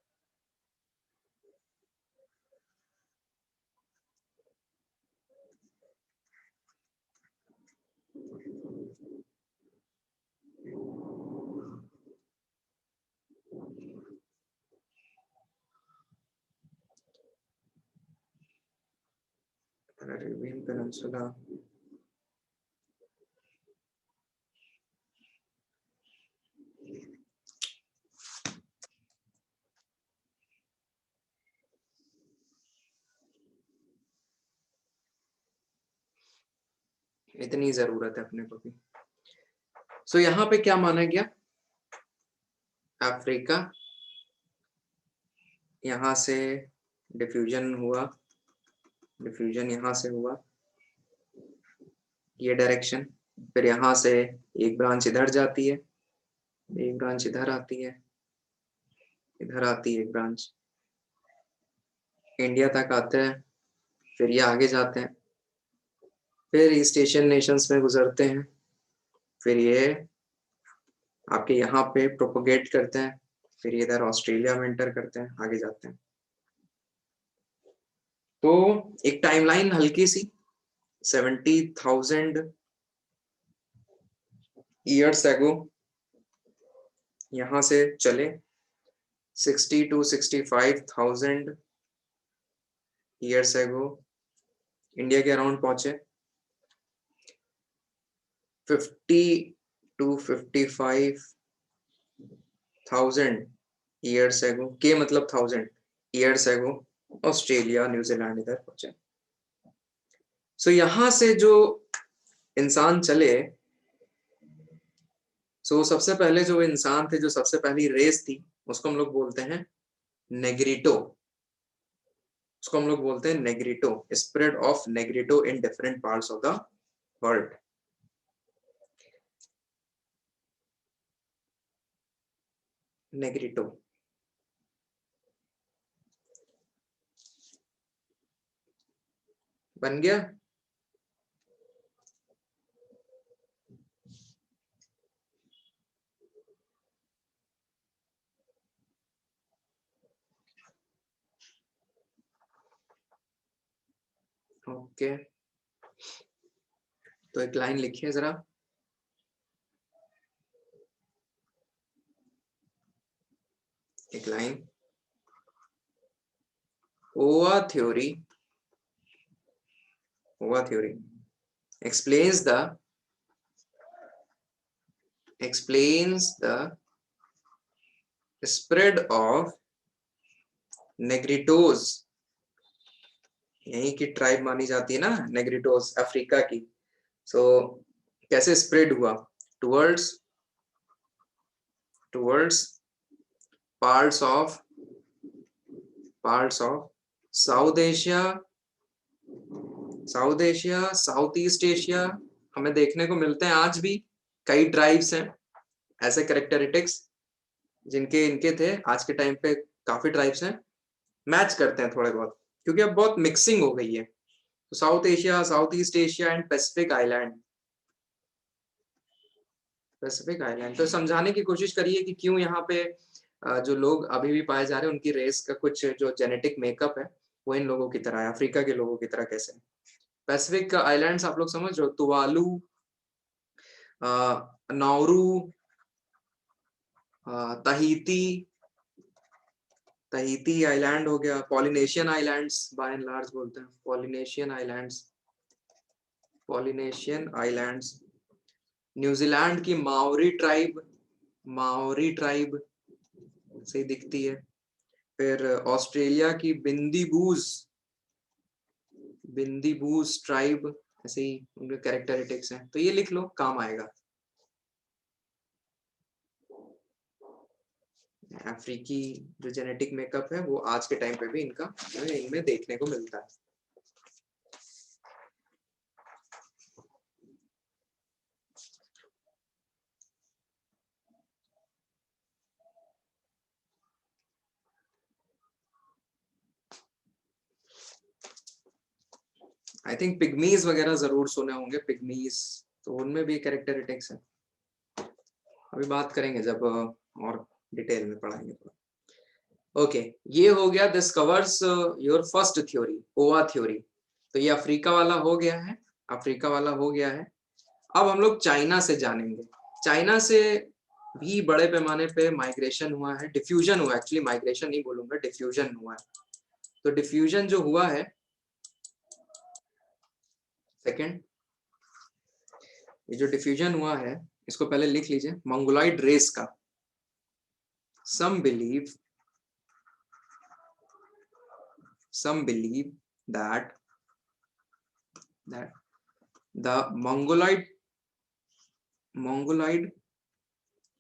अरेबियन पेनिनसुला, इतनी जरूरत है अपने को भी। सो यहाँ पे क्या माना गया? अफ्रीका, यहाँ से डिफ्यूजन हुआ, डिफ्यूजन यहाँ से हुआ, ये डायरेक्शन, फिर यहाँ से एक ब्रांच इधर जाती है, एक ब्रांच इधर आती है, इधर आती है एक ब्रांच, इंडिया तक आते हैं, फिर ये आगे जाते हैं, फिर ईस्ट एशियन नेशंस में गुजरते हैं, फिर ये आपके यहाँ पे प्रोपोगेट करते हैं, फिर इधर ऑस्ट्रेलिया में एंटर करते हैं, आगे जाते हैं। तो एक टाइमलाइन हल्की सी 70,000 ईयर्स एगो यहाँ से चले, 60 to 65,000 ईयर्स एगो इंडिया के अराउंड पहुंचे, 50 to 55,000 ईयर्स एगो, के मतलब 1000 ईयर्स एगो ऑस्ट्रेलिया न्यूजीलैंड इधर पहुंचे। सो यहां से जो इंसान चले, सो सबसे पहले जो इंसान थे, जो सबसे पहली रेस थी, उसको हम लोग बोलते हैं नेग्रिटो। उसको हम लोग बोलते हैं Negrito, spread of Negrito in different parts of the world. Negrito बन गया। ओके, तो एक लाइन लिखिए जरा। एक लाइन, ओवा थ्योरी, ओवा theory explains the spread of नेग्रिटोज। यहीं की ट्राइब मानी जाती है ना नेग्रिटोज, अफ्रीका की। सो कैसे स्प्रेड हुआ towards parts of south Asia, south east Asia. हमें देखने को मिलते हैं आज भी कई ट्राइब्स हैं ऐसे कैरेक्टरिस्टिक्स जिनके इनके थे। आज के टाइम पे काफी ट्राइब्स हैं, मैच करते हैं थोड़े बहुत, क्योंकि अब बहुत मिक्सिंग हो गई है। तो south Asia, south east Asia and Pacific island. तो समझाने की कोशिश करिए कि क्यों यहाँ पे जो लोग अभी भी पाए जा रहे हैं, उनकी रेस का कुछ जो जेनेटिक मेकअप है वो इन लोगों की तरह है, अफ्रीका के लोगों की तरह कैसे। पैसिफिक आइलैंड्स आप लोग समझ रहे हो, Tuvalu, Nauru, Tahiti, Tahiti island हो गया, Polynesian islands by and large बोलते हैं, पॉलिनेशियन आइलैंड्स। न्यूजीलैंड की माओरी ट्राइब से दिखती है। फिर ऑस्ट्रेलिया की बिंदी बूज ट्राइब, ऐसे ही उनके कैरेक्टरिस्टिक्स हैं। तो ये लिख लो, काम आएगा। अफ्रीकी जो जेनेटिक मेकअप है वो आज के टाइम पे भी इनका इनमें देखने को मिलता है। आई थिंक पिग्मीज वगैरह जरूर सुने होंगे, पिग्मीज, तो उनमें भी कैरेक्टरिस्टिक्स है। अभी बात करेंगे जब और डिटेल में पढ़ाएंगे थोड़ा। ओके, ये हो गया this covers your first theory, ओवा थ्योरी। तो ये अफ्रीका वाला हो गया है, अब हम लोग चाइना से जानेंगे। चाइना से भी बड़े पैमाने पे माइग्रेशन हुआ है, डिफ्यूजन हुआ, एक्चुअली माइग्रेशन नहीं बोलूंगा, डिफ्यूजन हुआ है। तो डिफ्यूजन जो हुआ है, सेकंड, ये जो डिफ्यूजन हुआ है इसको पहले लिख लीजिए, मंगोलॉइड रेस का। some believe that the mongoloid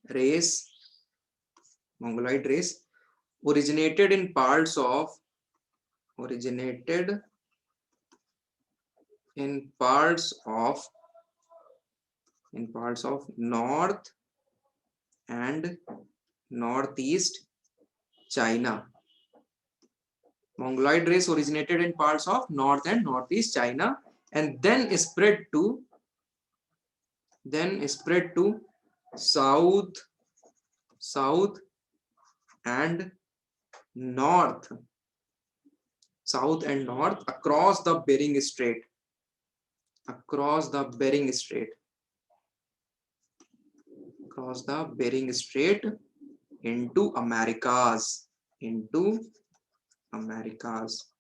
race originated in parts of north and northeast China. Mongoloid race originated in parts of north and northeast China and then spread to south and north across the Bering Strait, into Americas.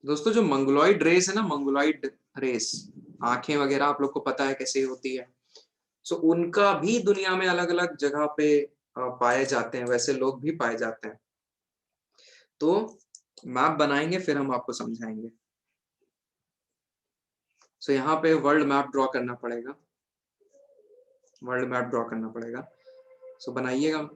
दोस्तों जो Mongoloid race है ना, Mongoloid race, आंखें वगैरह आप लोग को पता है कैसे होती है। सो उनका भी दुनिया में अलग अलग जगह पे पाए जाते हैं, वैसे लोग भी पाए जाते हैं। तो मैप बनाएंगे फिर हम आपको समझाएंगे। सो यहाँ पे वर्ल्ड मैप ड्रॉ करना पड़ेगा, वर्ल्ड मैप ड्रॉ करना पड़ेगा। सो बनाइएगा।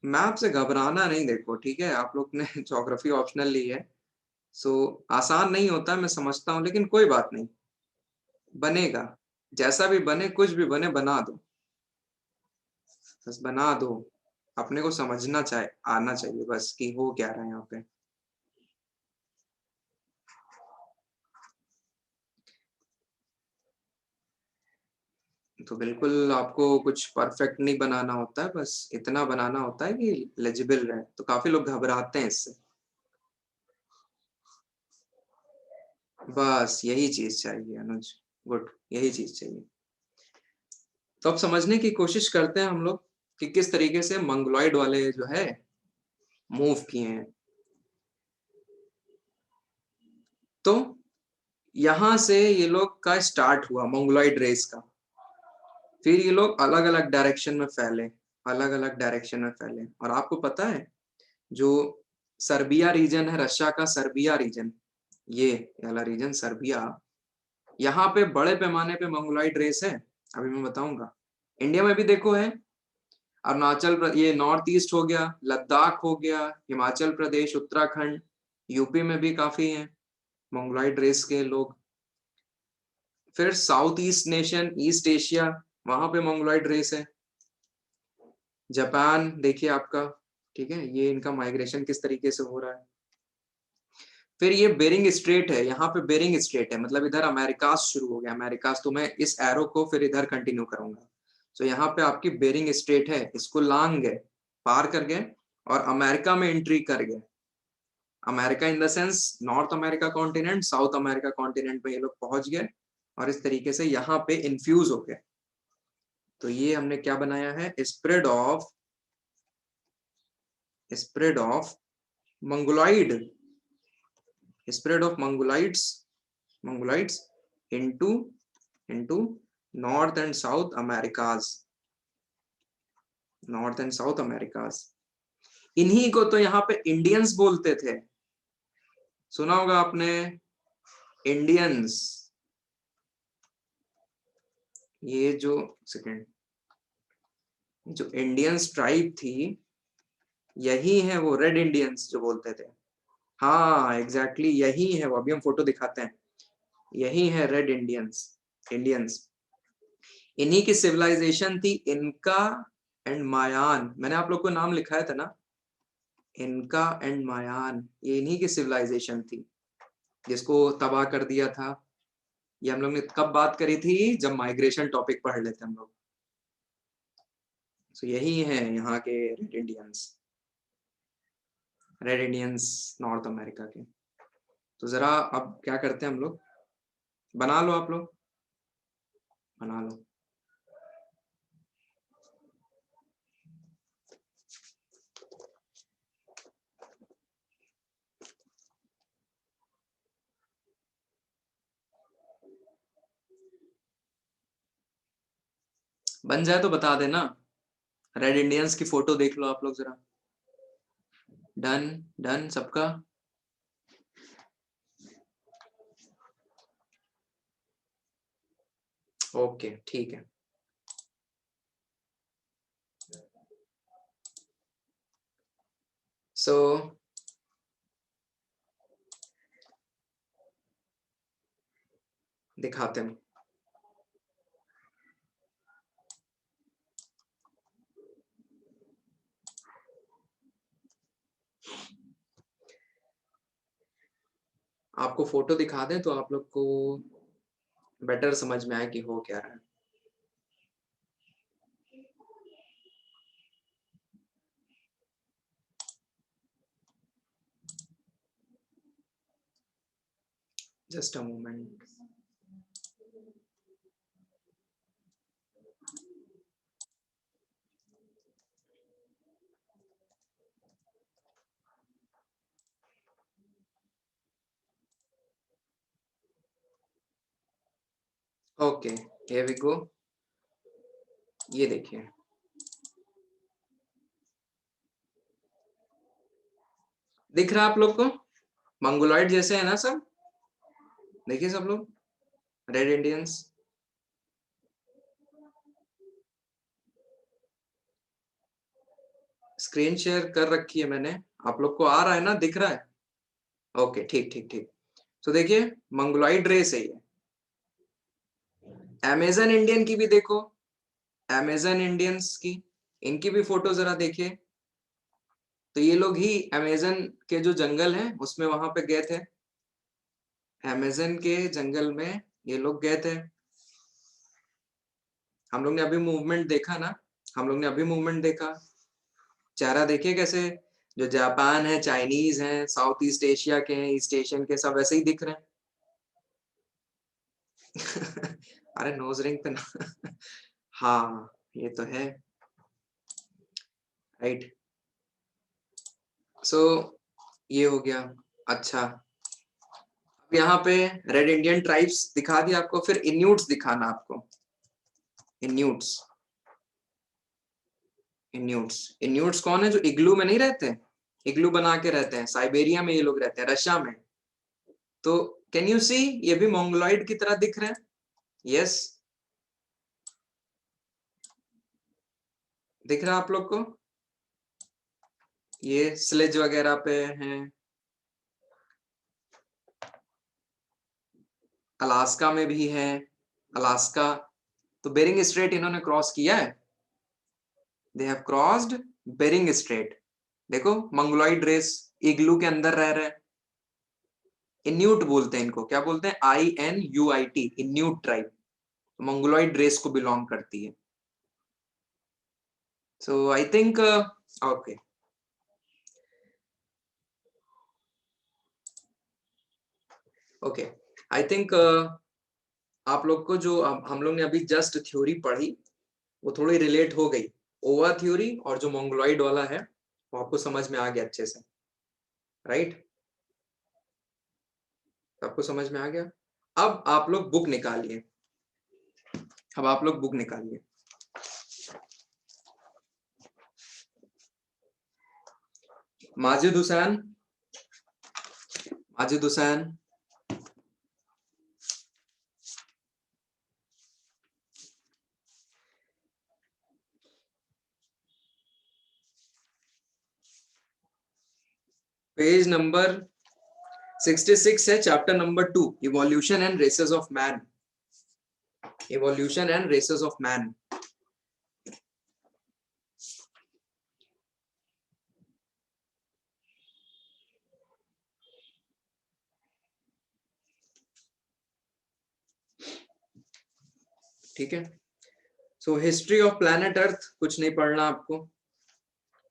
मैप से घबराना नहीं, देखो ठीक है, आप लोग ने ज्योग्राफी ऑप्शनल ली है, सो आसान नहीं होता मैं समझता हूँ, लेकिन कोई बात नहीं, बनेगा। जैसा भी बने, कुछ भी बने, बना दो, बस बना दो। अपने को समझना चाहे आना चाहिए बस कि हो क्या रहा है यहाँ पे। तो बिल्कुल आपको कुछ परफेक्ट नहीं बनाना होता है, बस इतना बनाना होता है कि लेजिबल रहे। तो काफी लोग घबराते हैं इससे, बस यही चीज चाहिए अनुज। गुड, यही चीज चाहिए। तो अब समझने की कोशिश करते हैं हम लोग कि किस तरीके से मंगोलॉइड वाले जो है मूव किए हैं। तो यहां से ये लोग का स्टार्ट हुआ मंगोलॉइड रेस का। फिर ये लोग अलग अलग डायरेक्शन में फैले, अलग अलग डायरेक्शन में फैले। और आपको पता है जो सर्बिया रीजन है, रशिया का सर्बिया रीजन, ये वाला रीजन सर्बिया, यहाँ पे बड़े पैमाने पे मंगोलॉइड रेस है। अभी मैं बताऊंगा। इंडिया में भी देखो है, ये नॉर्थ ईस्ट हो गया, लद्दाख हो गया, हिमाचल प्रदेश, उत्तराखंड, यूपी में भी काफी हैं मंगोलॉइड रेस के लोग। फिर south east nation, east Asia, वहां पे मंगोलॉइड रेस है। जापान देखिए आपका, ठीक है, ये इनका माइग्रेशन किस तरीके से हो रहा है। फिर ये बेरिंग स्ट्रेट है, यहाँ पे बेरिंग स्ट्रेट है, मतलब इधर अमेरिकास शुरू हो गया, अमेरिकास। तो मैं इस एरो को फिर इधर कंटिन्यू करूंगा। तो यहाँ पे आपकी बेरिंग स्ट्रेट है, इसको लांग गए, पार कर गए और अमेरिका में एंट्री कर गए। America in the sense north America continent, south America continent में ये लोग पहुंच गए और इस तरीके से यहाँ पे इन्फ्यूज हो गए। तो ये हमने क्या बनाया है, spread of Mongoloid, spread of Mongoloids into into North and South Americas. इन्हीं को तो यहाँ पे इंडियंस बोलते थे, सुना होगा आपने, इंडियंस। ये जो सेकेंड, जो इंडियंस ट्राइब थी, यही है वो रेड इंडियंस जो बोलते थे। हाँ एग्जैक्टली यही है वो, अभी हम फोटो दिखाते हैं। यही है रेड इंडियंस, इंडियंस। इन्हीं की सिविलाइजेशन थी इनका एंड मायान। मैंने आप लोग को नाम लिखाया था ना, इनका एंड मायान, ये इन्हीं की सिविलाइजेशन थी जिसको तबाह कर दिया था। ये हम लोग ने कब बात करी थी, जब माइग्रेशन टॉपिक पढ़ लेते हम लोग। तो यही है यहाँ के रेड इंडियंस नॉर्थ अमेरिका के। तो जरा अब क्या करते हैं हम लोग, बना लो आप लोग, बना लो। बन जाए तो बता देना। रेड इंडियंस की फोटो देख लो आप लोग जरा। डन, डन सबका। ओके ठीक है। सो दिखाते हैं। आपको फोटो दिखा दें तो आप लोग को बेटर समझ में आए कि हो क्या रहा है। Just a moment. Okay, here we go. ये देखिए, दिख रहा है आप लोग को? मंगोलॉइड जैसे है ना सब? देखिए सब लोग, रेड इंडियंस। स्क्रीन शेयर कर रखी है मैंने, आप लोग को आ रहा है ना, दिख रहा है? ओके, ठीक ठीक ठीक। तो देखिए, मंगोलॉइड रेस है ये। अमेजन इंडियन की भी देखो, अमेजन इंडियंस की, इनकी भी फोटो जरा देखिए। तो ये लोग ही अमेजन के जो जंगल हैं उसमें वहां पे गए थे, अमेजन के जंगल में ये लोग गए थे। हम लोग ने अभी मूवमेंट देखा ना, हम लोग ने अभी मूवमेंट देखा। चेहरा देखिए कैसे, जो जापान है, चाइनीज हैं, साउथ ईस्ट एशिया के हैं, ईस्ट एशियन के, सब ऐसे ही दिख रहे हैं। अरे नोज रिंग पे ना। हाँ, ये तो है, राइट। सो ये हो गया। अच्छा, अब यहाँ पे रेड इंडियन ट्राइब्स दिखा दिया आपको, फिर इन्यूट्स दिखाना आपको। इन्यूट्स, इन्यूट्स, इन्यूट्स कौन है? जो इग्लू में नहीं रहते, इग्लू बना के रहते हैं, साइबेरिया में ये लोग रहते हैं, रशिया में। तो कैन यू सी, ये भी मोंगोलॉइड की तरह दिख रहे हैं? यस, दिख रहा है आप लोग को? ये स्लेज वगैरह पे हैं। अलास्का में भी है, अलास्का। तो बेरिंग स्ट्रेट इन्होंने क्रॉस किया है, they have crossed Bering Strait. देखो, मंगोलॉइड रेस इग्लू के अंदर रह रहे हैं। इन्यूट बोलते हैं इनको, क्या बोलते हैं? INUIT, Inuit tribe, Mongoloid race को बिलोंग करती है। So I think, okay, okay, I think आप लोग को जो हम लोग ने अभी जस्ट थ्योरी पढ़ी वो थोड़ी रिलेट हो गई। ओवा थ्योरी और जो मंगोलॉइड वाला है वो आपको समझ में आ गया अच्छे से, राइट? आपको समझ में आ गया। अब आप लोग बुक निकालिए, अब आप लोग बुक निकालिए। माजिद हुसैन, माजिद हुसैन, पेज नंबर 66 है, chapter number 2, evolution and races of man. Evolution and races of man. ठीक है, so history of planet earth कुछ नहीं पढ़ना आपको।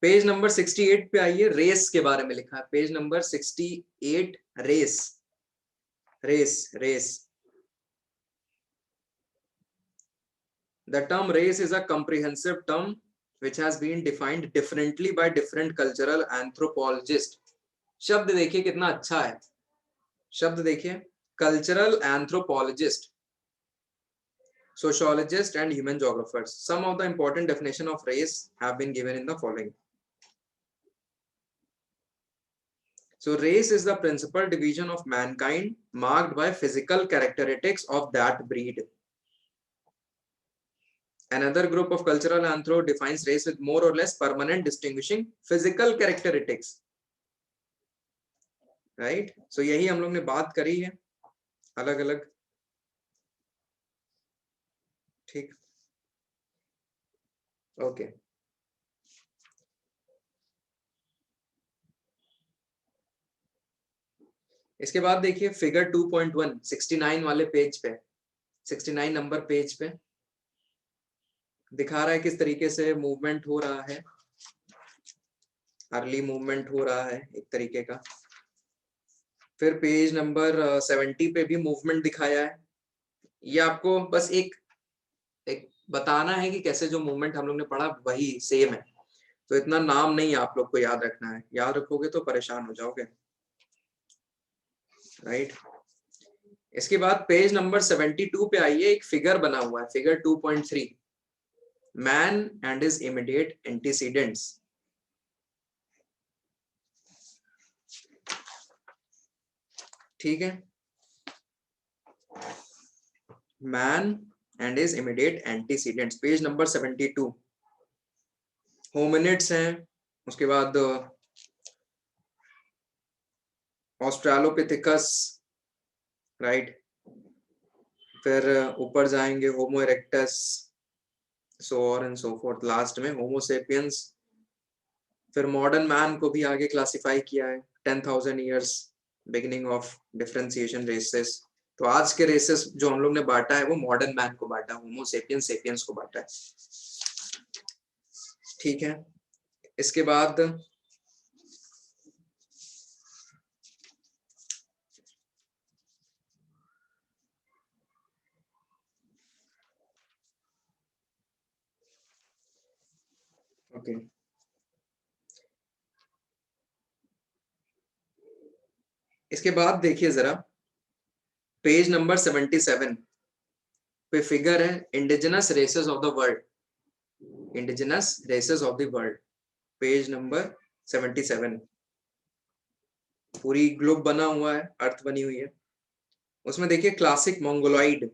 पेज नंबर 68 पे आइए, रेस के बारे में लिखा है, page number 68, race, race, race. The term race is a comprehensive term which has been defined differently by different cultural anthropologists. शब्द देखिए कितना अच्छा है, शब्द देखिए, cultural anthropologist, sociologist and human geographers. Some of the important definition of race have been given in the following. So race is the principal division of mankind marked by physical characteristics of that breed. Another group of cultural anthro defines race with more or less permanent distinguishing physical characteristics. Right, so यही हम लोग ने बात करी है, अलग अलग। ठीक, ओके। इसके बाद देखिए फिगर 2.1, 69 वाले पेज पे, 69 नंबर पेज पे दिखा रहा है किस तरीके से मूवमेंट हो रहा है, अर्ली मूवमेंट हो रहा है एक तरीके का। फिर पेज नंबर 70 पे भी मूवमेंट दिखाया है। ये आपको बस एक एक बताना है कि कैसे जो मूवमेंट हम लोग ने पढ़ा वही सेम है। तो इतना नाम नहीं आप लोग को याद रखना है, याद रखोगे तो परेशान हो जाओगे, राइट? इसके बाद पेज नंबर 72 पे आइए, एक फिगर बना हुआ है, figure 2.3, man and his immediate antecedents. ठीक है, man and his immediate antecedents, page number 72। Hominids हैं, उसके बाद ऑस्ट्रालोपिथिकस, राइट, फिर ऊपर जाएंगे Homo erectus, so on and so forth, last में होमो सेपियंस। फिर मॉडर्न मैन को भी आगे क्लासिफाई किया है, 10,000 years beginning of differentiation races. तो आज के रेसेस जो हम लोग ने बांटा है वो मॉडर्न मैन को बांटा, होमो सेपियंस सेपियंस को बांटा है। ठीक है, इसके बाद ओके, इसके बाद देखिए जरा, पेज नंबर 77 पे फिगर है indigenous races of the world, indigenous races of the world, page number 77। पूरी ग्लोब बना हुआ है, अर्थ बनी हुई है, उसमें देखिए क्लासिक मंगोलॉइड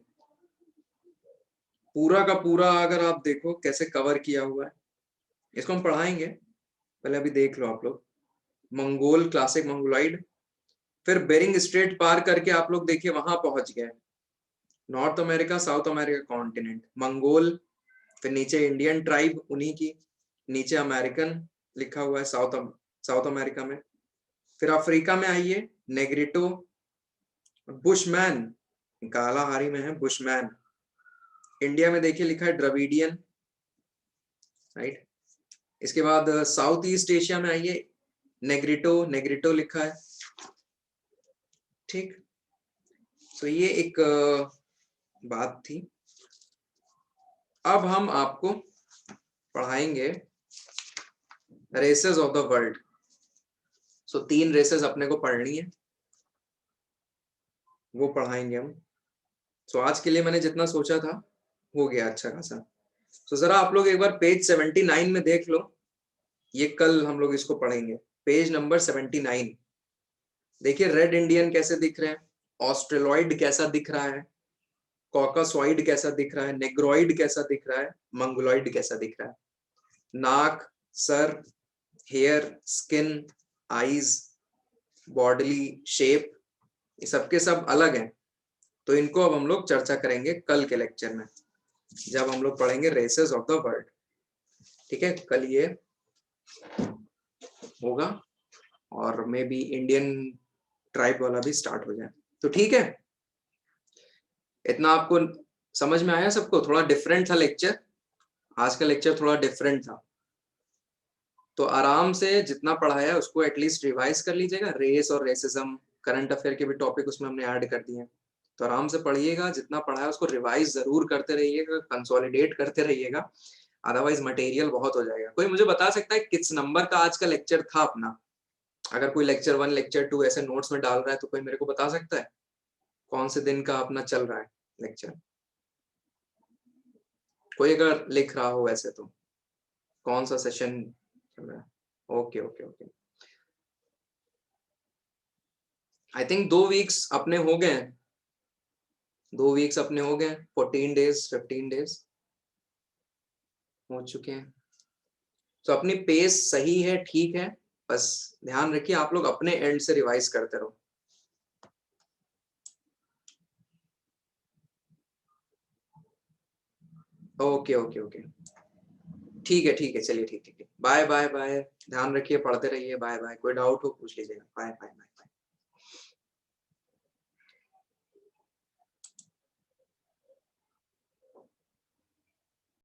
पूरा का पूरा अगर आप देखो कैसे कवर किया हुआ है, इसको हम पढ़ाएंगे, पहले अभी देख लो आप लोग। मंगोल, क्लासिक मंगोलॉइड, फिर बेरिंग स्ट्रेट पार करके आप लोग देखिए वहां पहुंच गए, north America south America continent, Mongol, फिर नीचे इंडियन ट्राइब उन्हीं की, नीचे अमेरिकन लिखा हुआ है साउथ अमेरिका में। फिर अफ्रीका में आइए, नेग्रिटो, बुशमैन, कालाहारी में है बुशमैन। इंडिया में देखिए लिखा है द्रविडियन, राइट। इसके बाद साउथ ईस्ट एशिया में आइए, नेग्रिटो, नेग्रिटो लिखा है, ठीक। तो ये एक बात थी। अब हम आपको पढ़ाएंगे races of the world. So 3 races अपने को पढ़नी है, वो पढ़ाएंगे हम। सो आज के लिए मैंने जितना सोचा था हो गया अच्छा खासा। तो जरा आप लोग एक बार पेज 79 में देख लो, ये कल हम लोग इसको पढ़ेंगे, पेज नंबर 79। देखिए रेड इंडियन कैसे दिख रहे हैं, ऑस्ट्रेलॉइड कैसा दिख रहा है, कॉकासॉइड कैसा दिख रहा है, नेग्रोइड कैसा दिख रहा है, मंगोलॉइड कैसा दिख रहा है। नाक, सर, hair, skin, eyes, bodily shape, ये सबके सब अलग हैं। तो इनको अब हम लोग चर्चा करेंगे कल के लेक्चर में, जब हम लोग पढ़ेंगे रेसेस ऑफ द वर्ल्ड। ठीक है, कल ये होगा, और मे बी इंडियन ट्राइब वाला भी स्टार्ट हो जाए। तो ठीक है, इतना आपको समझ में आया सबको? थोड़ा डिफरेंट था लेक्चर, आज का लेक्चर थोड़ा डिफरेंट था, तो आराम से जितना पढ़ाया उसको एटलीस्ट रिवाइज कर लीजिएगा। रेस और रेसिज्म, करंट अफेयर के भी टॉपिक उसमें हमने ऐड कर दिए हैं, तो आराम से पढ़िएगा, जितना पढ़ा है उसको रिवाइज जरूर करते रहिएगा, कंसोलिडेट करते रहिएगा, अदरवाइज मटेरियल बहुत हो जाएगा। कोई मुझे बता सकता है किस नंबर का आज का लेक्चर था अपना? अगर कोई लेक्चर 1 लेक्चर 2 ऐसे नोट्स में डाल रहा है तो कोई मेरे को बता सकता है कौन से दिन का अपना चल रहा है लेक्चर? कोई अगर लिख रहा हो ऐसे तो कौन सा सेशन चल रहा है? Okay okay okay, I think 2 weeks अपने हो गए हैं, 2 वीक्स अपने हो गए, 14 डेज 15 डेज हो चुके हैं। तो अपनी पेस सही है, ठीक है, बस ध्यान रखिए आप लोग अपने एंड से रिवाइज करते रहो। ओके ओके ओके, ठीक है ठीक है, चलिए ठीक ठीक, बाय बाय बाय, ध्यान रखिए, पढ़ते रहिए, बाय बाय। कोई डाउट हो पूछ लीजिएगा, बाय बाय बाय।